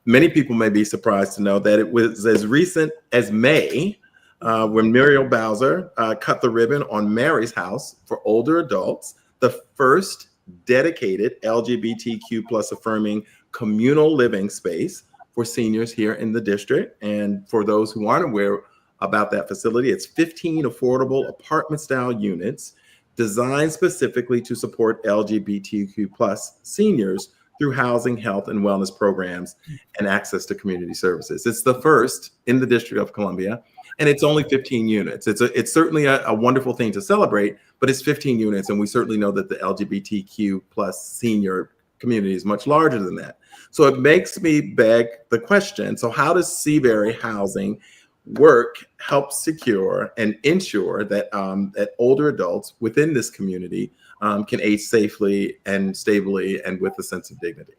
many people may be surprised to know that it was as recent as May when Muriel Bowser cut the ribbon on Mary's House for older adults, the first dedicated LGBTQ plus affirming communal living space for seniors here in the district. And for those who aren't aware about that facility, it's 15 affordable apartment style units designed specifically to support LGBTQ plus seniors through housing, health, and wellness programs and access to community services. It's the first in the District of Columbia, and it's only 15 units. It's certainly a wonderful thing to celebrate, but it's 15 units, and we certainly know that the LGBTQ plus senior community is much larger than that. So it makes me beg the question, so how does Seabury Housing work helps secure and ensure that that older adults within this community can age safely and stably and with a sense of dignity?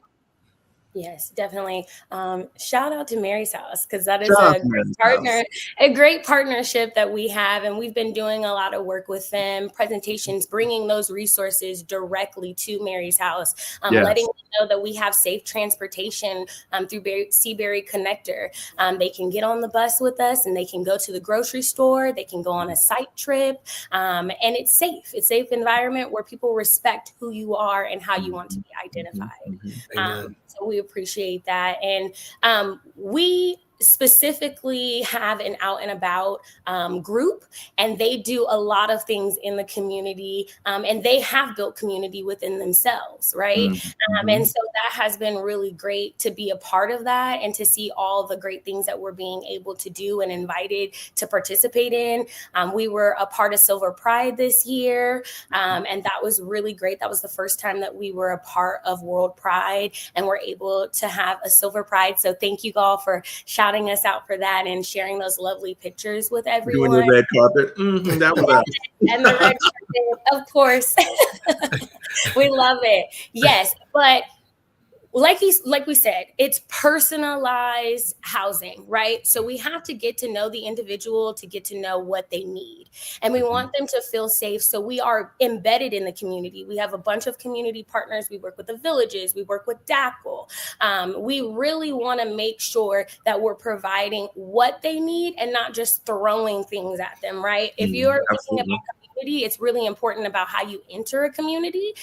Yes, definitely. Shout out to Mary's House, because that is a great partnership that we have. And we've been doing a lot of work with them, presentations, bringing those resources directly to Mary's House, letting them know that we have safe transportation through Seabury Connector. They can get on the bus with us and they can go to the grocery store. They can go on a site trip, and it's safe. It's a safe environment where people respect who you are and how you want to be identified. So we appreciate that. And we specifically have an out and about group, and they do a lot of things in the community, and they have built community within themselves, right? And so that has been really great to be a part of that and to see all the great things that we're being able to do and invited to participate in. We were a part of Silver Pride this year, and that was really great. That was the first time that we were a part of World Pride and we're able to have a Silver Pride. So thank you all for shouting us out for that and sharing those lovely pictures with everyone. Doing the red carpet. That was and the red carpet, of course. We love it. Yes, but like we said, it's personalized housing, right? So we have to get to know the individual to get to know what they need. And we want them to feel safe. So we are embedded in the community. We have a bunch of community partners. We work with the villages. We work with DACL. We really want to make sure that we're providing what they need and not just throwing things at them, right? If you're thinking about community, it's really important about how you enter a community,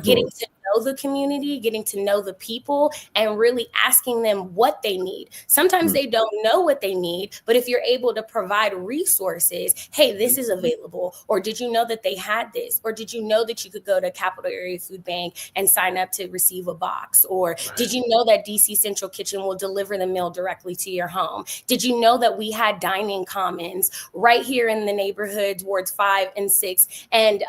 getting to know the community, getting to know the people, and really asking them what they need. Sometimes they don't know what they need, but if you're able to provide resources, hey, this is available, or did you know that they had this, or did you know that you could go to Capital Area Food Bank and sign up to receive a box, or did you know that DC Central Kitchen will deliver the meal directly to your home? Did you know that we had dining commons right here in the neighborhoods, wards 5 and 6, and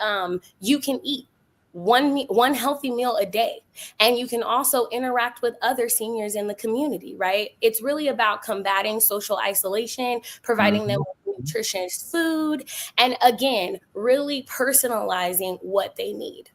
you can eat one healthy meal a day, and you can also interact with other seniors in the community, right? It's really about combating social isolation, providing them with nutritious food, and again, really personalizing what they need.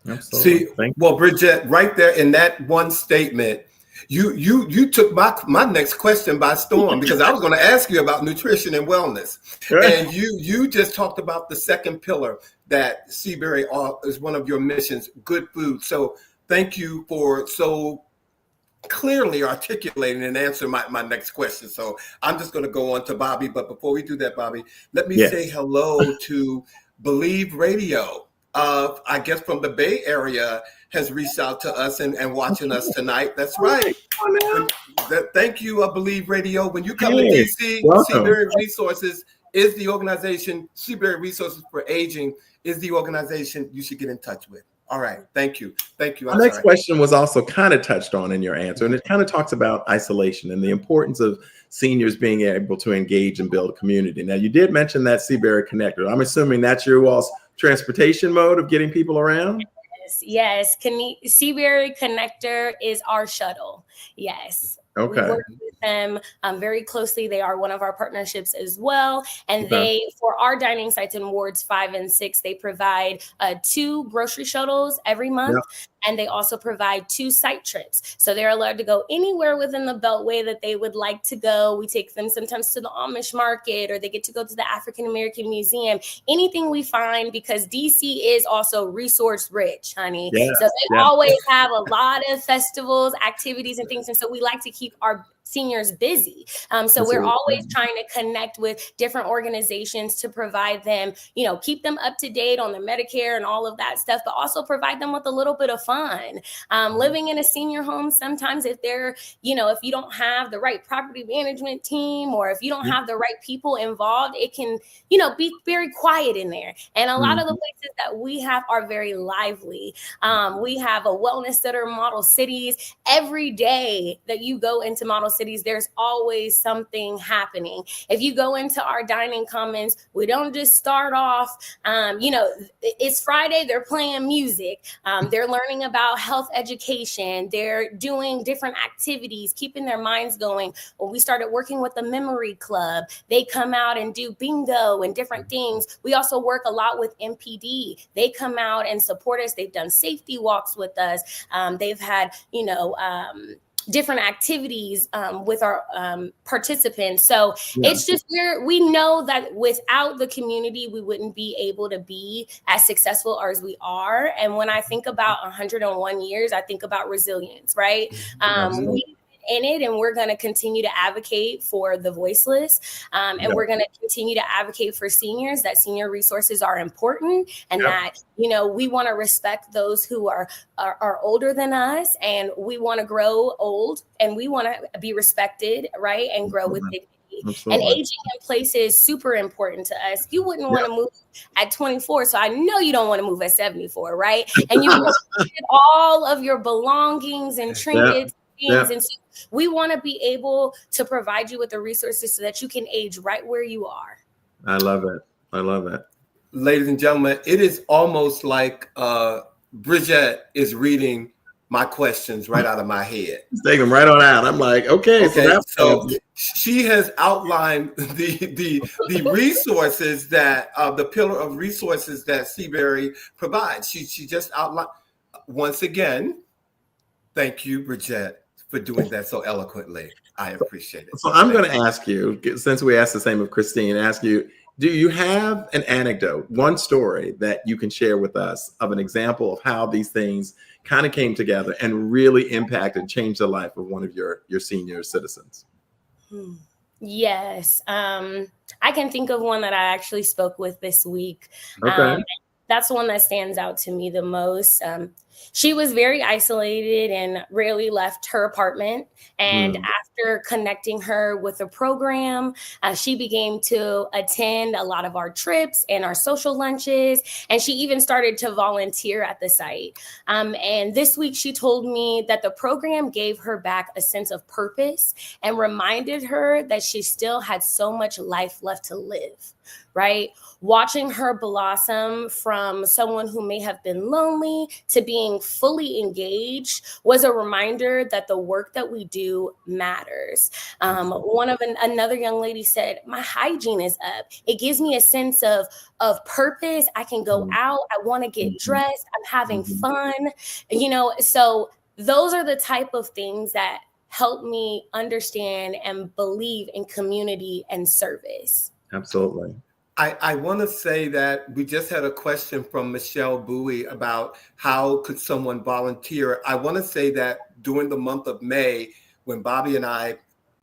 Absolutely. See, well, Bridget, right there in that one statement, you took my next question by storm, because I was going to ask you about nutrition and wellness. And you just talked about the second pillar that Seabury is one of your missions, good food. So thank you for so clearly articulating and answering my next question. So I'm just going to go on to Bobby. But before we do that, Bobby, let me say hello to Believe Radio. I guess from the Bay Area has reached out to us and watching us tonight. That's right. Thank you, Believe Radio. When you come to DC, Seabury Resources is the organization. Seabury Resources for Aging is the organization you should get in touch with. All right. Thank you. Thank you. Our next question was also kind of touched on in your answer, and it kind of talks about isolation and the importance of seniors being able to engage and build a community. Now, you did mention that Seabury Connector. I'm assuming that's your all's transportation mode of getting people around? Yes. Seabury Connector is our shuttle. Yes. Okay. We work with them very closely. They are one of our partnerships as well. And Okay. they, for our dining sites in wards 5 and 6, they provide 2 grocery shuttles every month. Yep. And they also provide 2 site trips. So they're allowed to go anywhere within the Beltway that they would like to go. We take them sometimes to the Amish market, or they get to go to the African American Museum, anything we find, because DC is also resource rich, honey. Yeah. So they always have a lot of festivals, activities, and things. And so we like to keep our seniors busy. So we're always trying to connect with different organizations to provide them, keep them up to date on their Medicare and all of that stuff, but also provide them with a little bit of fun. Living in a senior home, sometimes if if you don't have the right property management team, or if you don't have the right people involved, it can, be very quiet in there. And a lot of the places that we have are very lively. We have a wellness center, model cities. Every day that you go into model cities, there's always something happening. If you go into our dining commons, we don't just start off, it's Friday, they're playing music. They're learning about health education. They're doing different activities, keeping their minds going. When we started working with the Memory Club, they come out and do bingo and different things. We also work a lot with MPD. They come out and support us. They've done safety walks with us. They've had, different activities with our participants. So it's just, we know that without the community, we wouldn't be able to be as successful as we are. And when I think about 101 years, I think about resilience, right? We in it, and we're going to continue to advocate for the voiceless, and we're going to continue to advocate for seniors, that senior resources are important, and that we want to respect those who are older than us, and we want to grow old, and we want to be respected, right, and grow with dignity. Absolutely. And aging in place is super important to us. You wouldn't want to move at 24, so I know you don't want to move at 74, right? And you want to get all of your belongings and trinkets. And so we want to be able to provide you with the resources so that you can age right where you are. I love it. I love it. Ladies and gentlemen, it is almost like Bridget is reading my questions right out of my head. Take them right on out. I'm like, okay. So she has outlined the resources that the pillar of resources that Seabury provides. She just outlined. Once again, thank you, Bridget, for doing that so eloquently. I appreciate it. So I'm going to ask you, since we asked the same of Christine, ask you, do you have an anecdote, one story that you can share with us of an example of how these things kind of came together and really impacted, changed the life of one of your senior citizens? Yes. I can think of one that I actually spoke with this week. Okay. That's the one that stands out to me the most. She was very isolated and rarely left her apartment. And after connecting her with a program, she began to attend a lot of our trips and our social lunches. And she even started to volunteer at the site. And this week, she told me that the program gave her back a sense of purpose and reminded her that she still had so much life left to live, right? Watching her blossom from someone who may have been lonely to being fully engaged was a reminder that the work that we do matters. Another young lady said, my hygiene is up. It gives me a sense of purpose. I can go out. I want to get dressed. I'm having fun. So those are the type of things that help me understand and believe in community and service. Absolutely. I want to say that we just had a question from Michelle Bowie about how could someone volunteer. I want to say that during the month of May, when Bobby and I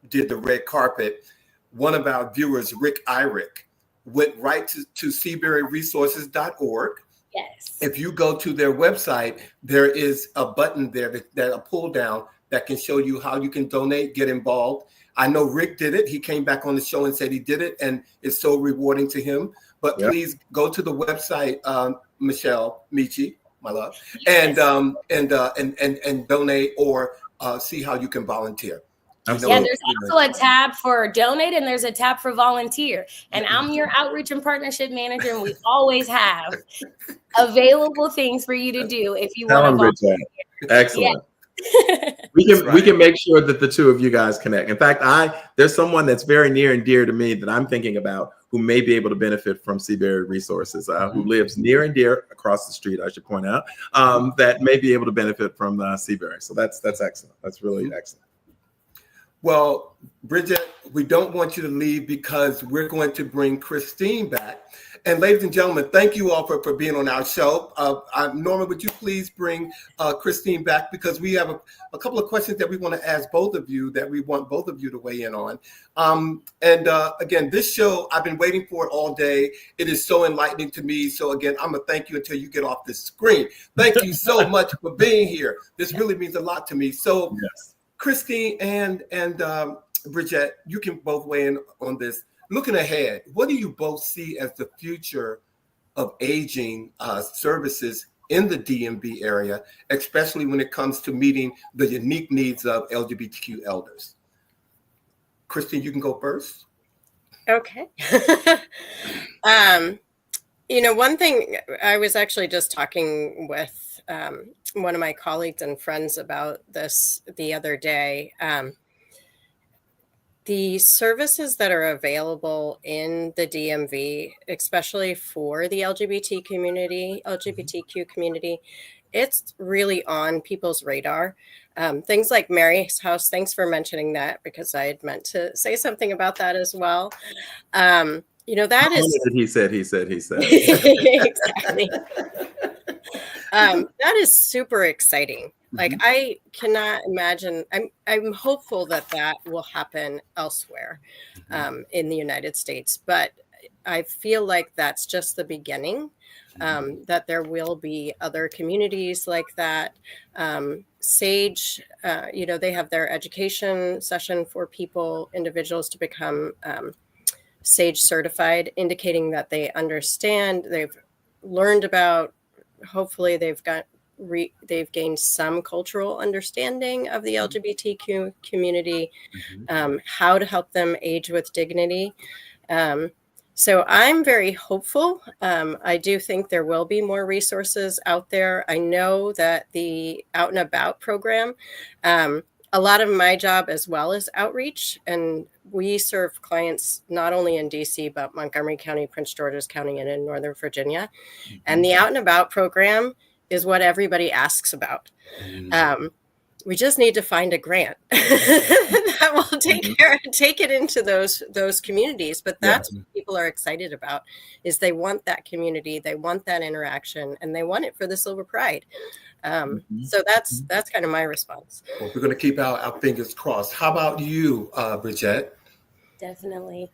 did the red carpet, one of our viewers, Rick Irick, went right to seaburyresources.org. Yes. If you go to their website, there is a button there, that a pull down that can show you how you can donate, get involved. I know Rick did it. He came back on the show and said he did it, and it's so rewarding to him. But please go to the website, Michelle Michi, my love, Yes. and donate or see how you can volunteer. Yeah, there's also a tab for donate and there's a tab for volunteer. And I'm your outreach and partnership manager, and we always have available things for you to do if you want to volunteer. Excellent. Yeah. We can make sure that the two of you guys connect. In fact, there's someone that's very near and dear to me that I'm thinking about who may be able to benefit from Seabury resources, who lives near and dear across the street, I should point out, that may be able to benefit from Seabury. So that's excellent. That's really excellent. Well, Bridget, we don't want you to leave because we're going to bring Christine back. And ladies and gentlemen, thank you all for being on our show. Norma, would you please bring Christine back, because we have a couple of questions that we want to ask both of you that we want both of you to weigh in on. Again, this show, I've been waiting for it all day. It is so enlightening to me. So again, I'm going to thank you until you get off the screen. Thank you so much for being here. This really means a lot to me. So yes. Christine and Bridget, you can both weigh in on this. Looking ahead, what do you both see as the future of aging services in the DMV area, especially when it comes to meeting the unique needs of LGBTQ elders? Christine, you can go first. Okay. One thing, I was actually just talking with one of my colleagues and friends about this the other day. The services that are available in the DMV, especially for the LGBTQ community, it's really on people's radar. Things like Mary's House, thanks for mentioning that, because I had meant to say something about that as well. That is... He said. Exactly. That is super exciting. Like, I cannot imagine. I'm hopeful that will happen elsewhere in the United States, but I feel like that's just the beginning. That there will be other communities like that. SAGE, they have their education session for individuals to become SAGE certified, indicating that they understand, they've learned about. Hopefully, they've gained some cultural understanding of the LGBTQ community, how to help them age with dignity. So I'm very hopeful. I do think there will be more resources out there. I know that the Out and About program, a lot of my job as well is outreach, and we serve clients not only in DC, but Montgomery County, Prince George's County, and in Northern Virginia. And the Out and About program is what everybody asks about. We just need to find a grant that will take it into those communities. But that's what people are excited about, is they want that community, they want that interaction, and they want it for the Silver Pride. So that's kind of my response. Well, we're going to keep our fingers crossed. How about you, Bridget? Definitely.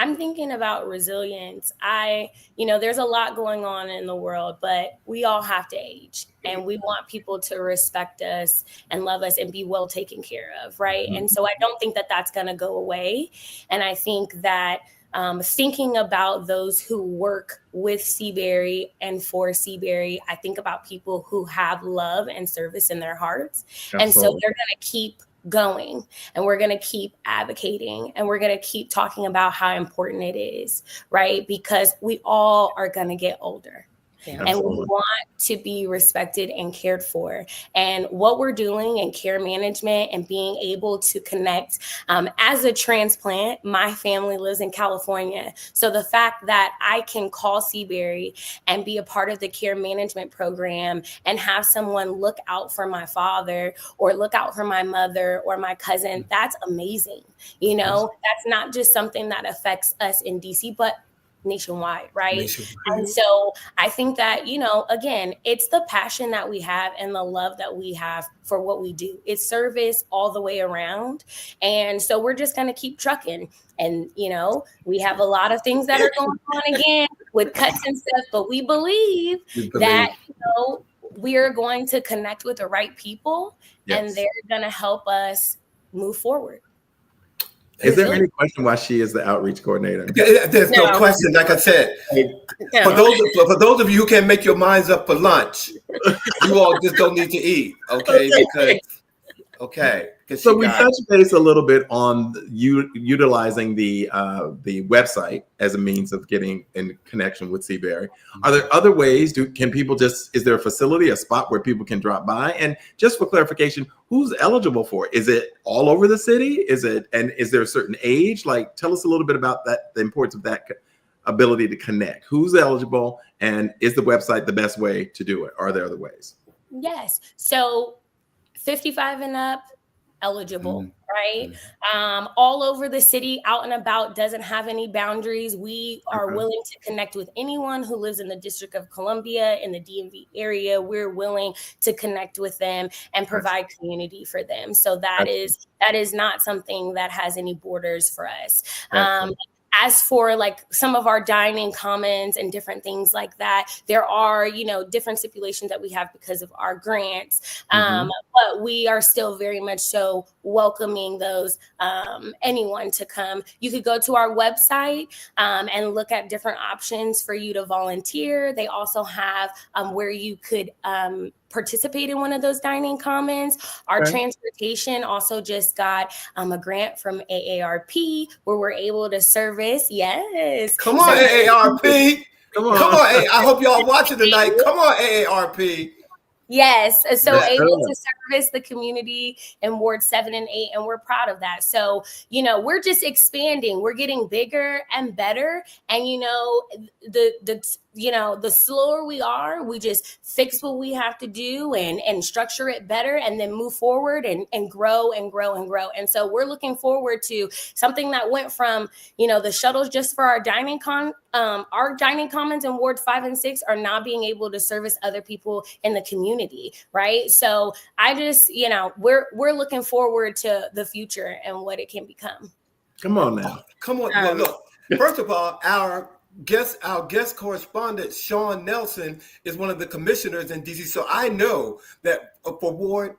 I'm thinking about resilience. There's a lot going on in the world, but we all have to age, and we want people to respect us and love us and be well taken care of, right? And so I don't think that that's going to go away. And I think that thinking about those who work with Seabury and for Seabury, I think about people who have love and service in their hearts. Absolutely. And so they're going to keep going, and we're going to keep advocating, and we're going to keep talking about how important it is, right? Because we all are going to get older. Yeah. And we want to be respected and cared for. And what we're doing in care management and being able to connect, as a transplant, my family lives in California. So the fact that I can call Seabury and be a part of the care management program and have someone look out for my father or look out for my mother or my cousin, that's amazing. That's not just something that affects us in DC, but nationwide, right? And so I think that, again, it's the passion that we have and the love that we have for what we do. It's service all the way around. And so we're just going to keep trucking. And, we have a lot of things that are going on again with cuts and stuff, but we believe that, we are going to connect with the right people, and they're going to help us move forward. Is there any question why she is the outreach coordinator? There's no question. Like I said, for those of you who can't make your minds up for lunch, you all just don't need to eat, okay? So we touched base a little bit on utilizing the website as a means of getting in connection with CBERI. Are there other ways? Can people is there a facility, a spot where people can drop by? And just for clarification, who's eligible for it? Is it all over the city? Is there a certain age? Like, tell us a little bit about that, the importance of that ability to connect. Who's eligible, and is the website the best way to do it? Are there other ways? Yes. So 55 and up, eligible, right? All over the city, out and about, doesn't have any boundaries. We are willing to connect with anyone who lives in the District of Columbia, in the DMV area. We're willing to connect with them and provide community for them. So that is not something that has any borders for us. As for like some of our dining commons and different things like that, there are, different stipulations that we have because of our grants. But we are still very much so welcoming those, anyone to come. You could go to our website and look at different options for you to volunteer. They also have where you could participate in one of those dining commons. Our transportation also just got a grant from AARP where we're able to service. Yes. Come on, AARP. Come on. I hope y'all watching tonight. Come on, AARP. Yes. So able to service the community in Ward 7 and 8, and we're proud of that. So, we're just expanding. We're getting bigger and better. And, the slower we are, we just fix what we have to do and structure it better and then move forward and grow and grow and grow. And so we're looking forward to something that went from, the shuttles just for our dining commons in Ward 5 and 6 are now being able to service other people in the community. Right. So I just, we're looking forward to the future and what it can become. Come on now. Come on. Well, look, first of all, our guest correspondent, Sean Nelson, is one of the commissioners in DC. So I know that for Ward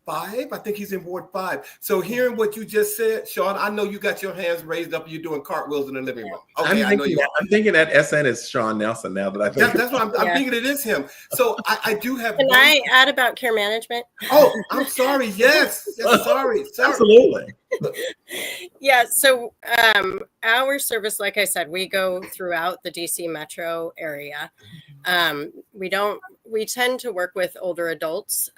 5, I think he's in Ward 5. So hearing what you just said, Sean, I know you got your hands raised up. You're doing cartwheels in the living room. Okay, I know you are. I'm thinking that SN is Sean Nelson now that I think. That's what I'm thinking. It is him. So I do have. Can I add about care management? Oh, I'm sorry. Yes. Sorry. Absolutely. Yeah. So our service, like I said, we go throughout the DC metro area. We tend to work with older adults,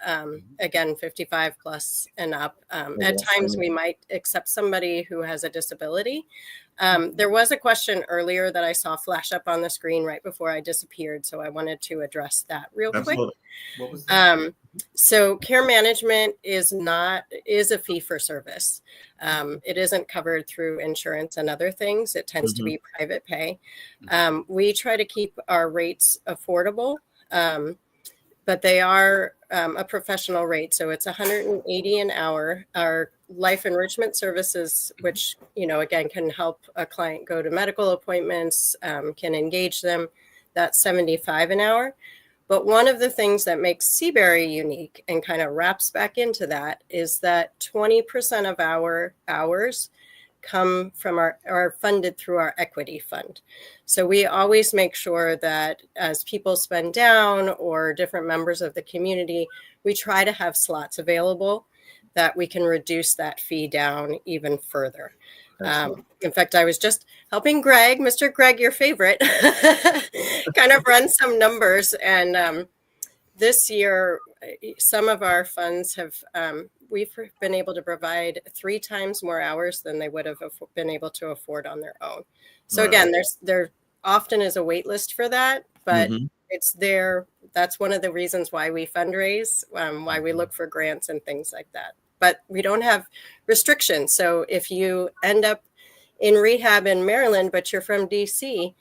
again, 55 plus and up. At times we might accept somebody who has a disability. There was a question earlier that I saw flash up on the screen right before I disappeared. So I wanted to address that real quick. What was that? So care management is a fee for service. It isn't covered through insurance and other things. It tends to be private pay. We try to keep our rates affordable, but they are a professional rate. So it's $180 an hour. Our life enrichment services, which, again, can help a client go to medical appointments, can engage them, that's $75 an hour. But one of the things that makes CBERI unique and kind of wraps back into that is that 20% of our hours come from are funded through our equity fund. So we always make sure that as people spend down or different members of the community, we try to have slots available that we can reduce that fee down even further. In fact, I was just helping Greg, Mr. Greg, your favorite, kind of run some numbers. And this year, some of our funds we've been able to provide 3 times more hours than they would have been able to afford on their own. So again, there often is a wait list for that, but it's there. That's one of the reasons why we fundraise, why we look for grants and things like that. But we don't have restrictions. So if you end up in rehab in Maryland, but you're from DC,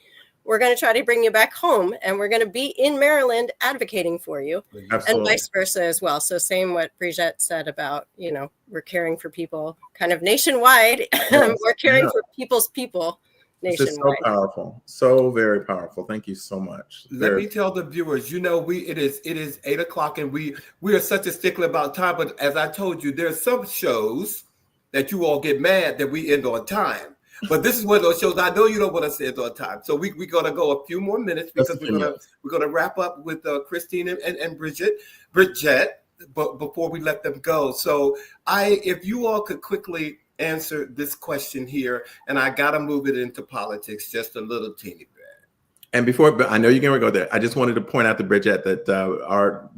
we're going to try to bring you back home, and we're going to be in Maryland advocating for you. Absolutely. And vice versa as well. So same what Brigitte said about, we're caring for people kind of nationwide. We're caring for people's people nationwide. This is so powerful. So very powerful. Thank you so much. Let me tell the viewers, it is 8 o'clock and we are such a stickler about time, but as I told you, there's some shows that you all get mad that we end on time. But this is one of those shows I know you don't want us to end on time. So we're gonna go a few more minutes because we're gonna wrap up with Christine and Bridget, but before we let them go. So if you all could quickly answer this question here, and I gotta move it into politics just a little teeny bit. And but I know you're going to go there. I just wanted to point out to Bridget that our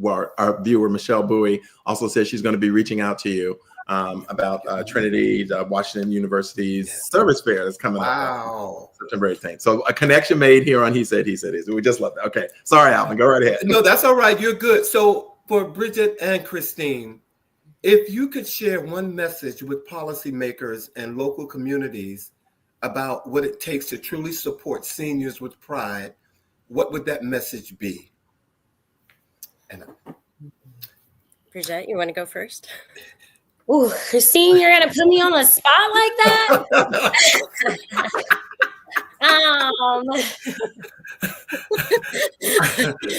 viewer, Michelle Bowie, also says she's going to be reaching out to you about Trinity, Washington University's service fair that's coming up September 18th. So a connection made here on He Said, He Said. We just love that. Okay. Sorry, Alvin. Go right ahead. No, that's all right. You're good. So for Bridget and Christine, if you could share one message with policymakers and local communities about what it takes to truly support seniors with pride, what would that message be? Bridget, you want to go first? Ooh, Christine, you're gonna put me on the spot like that?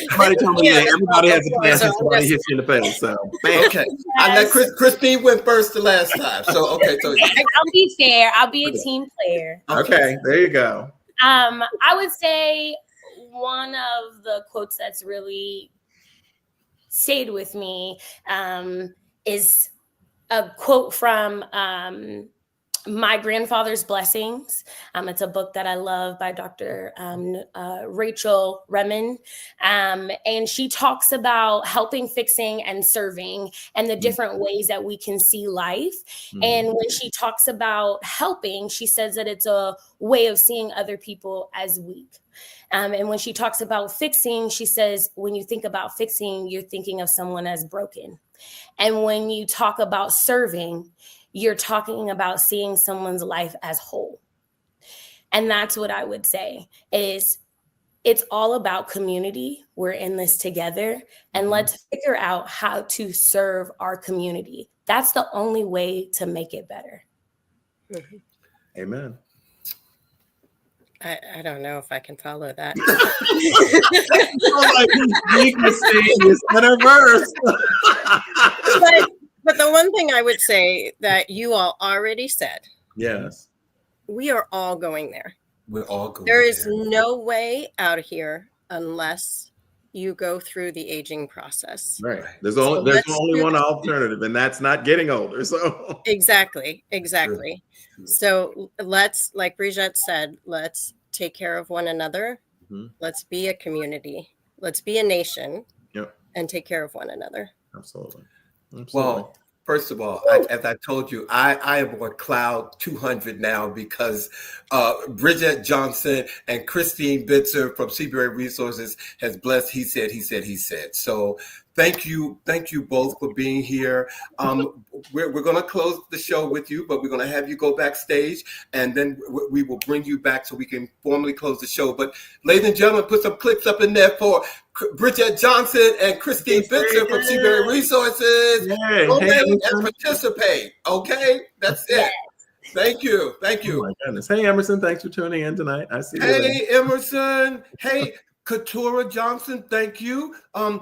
Somebody told me everybody has a plan until somebody hits you in the face. So, okay, I let Christine went first the last time. So, okay, so I'll be fair. I'll be a team player. Okay, there you go. I would say one of the quotes that's really stayed with me is a quote from My Grandfather's Blessings. It's a book that I love by Dr. Rachel Remen. And she talks about helping, fixing, and serving and the different ways that we can see life. And when she talks about helping, she says that it's a way of seeing other people as weak. And when she talks about fixing, she says, when you think about fixing, you're thinking of someone as broken. And when you talk about serving, you're talking about seeing someone's life as whole. And that's what I would say is it's all about community. We're in this together, and let's figure out how to serve our community. That's the only way to make it better. Amen. I don't know if I can follow that. But the one thing I would say that you all already said, yes, we are all going there. We're all going there. There is no way out of here unless you go through the aging process. Right. There's only one alternative, and that's not getting older. So exactly. True. So let's, like Bridget said, let's take care of one another. Let's be a community. Let's be a nation. Yep. And take care of one another. Absolutely. Well, first of all, as I told you, I am on cloud 200 now because Bridget Johnson and Christine Bitzer from Seabury Resources has blessed He Said. So thank you both for being here. We're going to close the show with you, but we're going to have you go backstage, and then we will bring you back so we can formally close the show. But ladies and gentlemen, put some clicks up in there for Bridget Johnson and Christine Bitzer from Seabury Resources. Go ahead and participate. Okay, that's it. Yes. Thank you. Oh my goodness. Hey, Emerson, thanks for tuning in tonight. I see you. Hey, Emerson. Hey, Katura Johnson. Thank you. I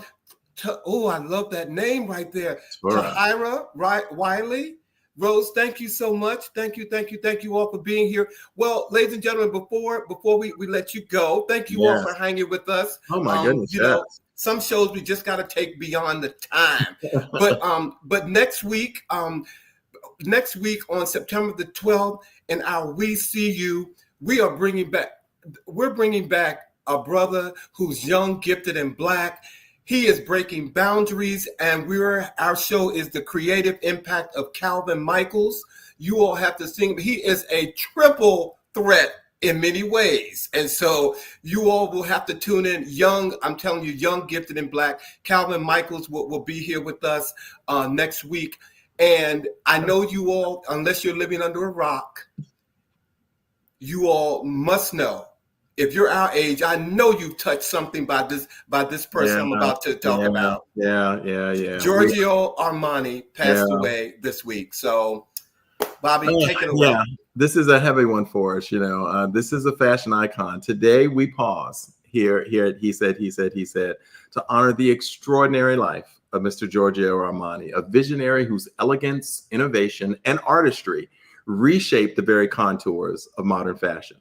love that name right there. Tahira Wiley. Rose, thank you so much. Thank you all for being here. Well, ladies and gentlemen, before we let you go, thank you all for hanging with us. Oh my goodness. You know, some shows we just got to take beyond the time. But next week on September the 12th in our We See You, we're bringing back a brother who's young, gifted, and Black. He is breaking boundaries, and our show is The Creative Impact of Calvin Michaels. You all have to sing. He is a triple threat in many ways. And so you all will have to tune in. I'm telling you, young, gifted, and Black. Calvin Michaels will be here with us next week. And I know you all, unless you're living under a rock, you all must know. If you're our age, I know you've touched something by this person I'm about to talk about. Yeah. Giorgio Armani passed away this week. So, Bobby, take it away. Yeah, this is a heavy one for us. This is a fashion icon. Today we pause here at He Said, to honor the extraordinary life of Mr. Giorgio Armani, a visionary whose elegance, innovation, and artistry reshaped the very contours of modern fashion.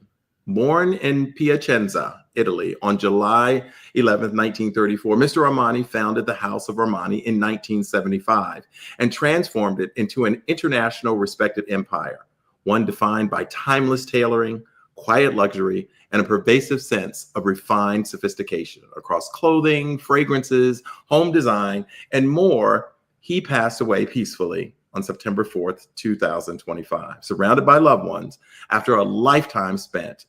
Born in Piacenza, Italy, on July 11th, 1934, Mr. Armani founded the House of Armani in 1975 and transformed it into an international respected empire, one defined by timeless tailoring, quiet luxury, and a pervasive sense of refined sophistication across clothing, fragrances, home design, and more. He passed away peacefully on September 4th, 2025, surrounded by loved ones after a lifetime spent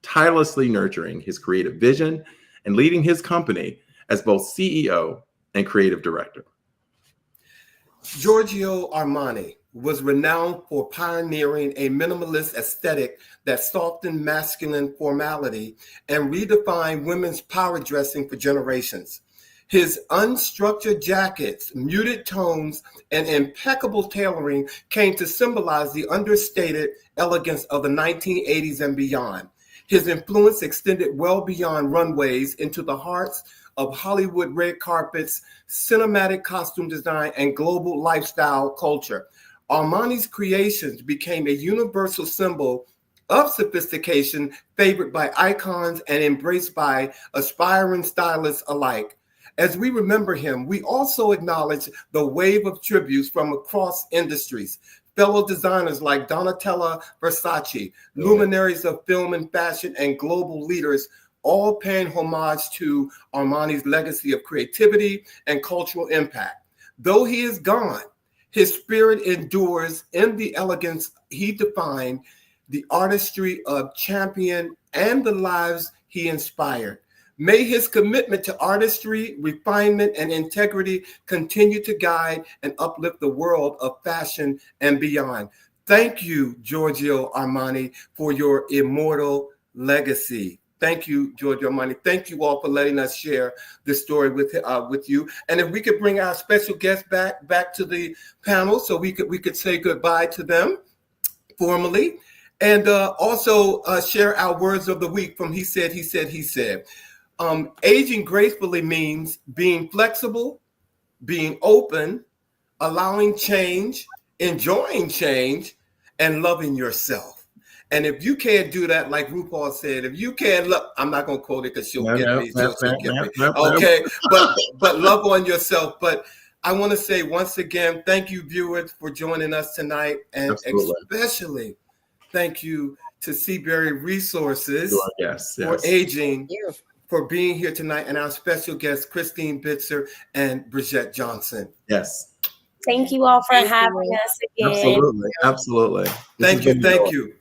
tirelessly nurturing his creative vision and leading his company as both CEO and creative director. Giorgio Armani was renowned for pioneering a minimalist aesthetic that softened masculine formality and redefined women's power dressing for generations. His unstructured jackets, muted tones, and impeccable tailoring came to symbolize the understated elegance of the 1980s and beyond. His influence extended well beyond runways into the hearts of Hollywood red carpets, cinematic costume design, and global lifestyle culture. Armani's creations became a universal symbol of sophistication, favored by icons and embraced by aspiring stylists alike. As we remember him, we also acknowledge the wave of tributes from across industries. Fellow designers like Donatella Versace, luminaries of film and fashion, and global leaders, all paying homage to Armani's legacy of creativity and cultural impact. Though he is gone, his spirit endures in the elegance he defined, the artistry of champion, and the lives he inspired. May his commitment to artistry, refinement, and integrity continue to guide and uplift the world of fashion and beyond. Thank you, Giorgio Armani, for your immortal legacy. Thank you, Giorgio Armani. Thank you all for letting us share this story with you. And if we could bring our special guests back to the panel, so we could say goodbye to them formally, and also share our words of the week from He Said, He Said, He Said. Aging gracefully means being flexible, being open, allowing change, enjoying change, and loving yourself. And if you can't do that, like RuPaul said, if you can't look, I'm not going to quote it because she'll get me. Okay, but love on yourself. But I want to say once again, thank you, viewers, for joining us tonight, and especially thank you to Seabury Resources for aging. For being here tonight, and our special guests, Christine Bitzer and Bridget Johnson. Yes. Thank you all for having us again. Absolutely. Thank you.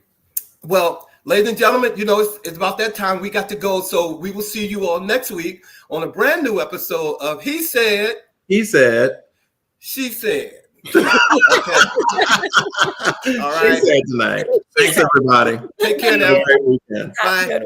Well, ladies and gentlemen, it's about that time. We got to go. So we will see you all next week on a brand new episode of He Said, He Said, She Said. Okay. All right. She said tonight. Thanks, everybody. Take care now. Have a great weekend. Bye.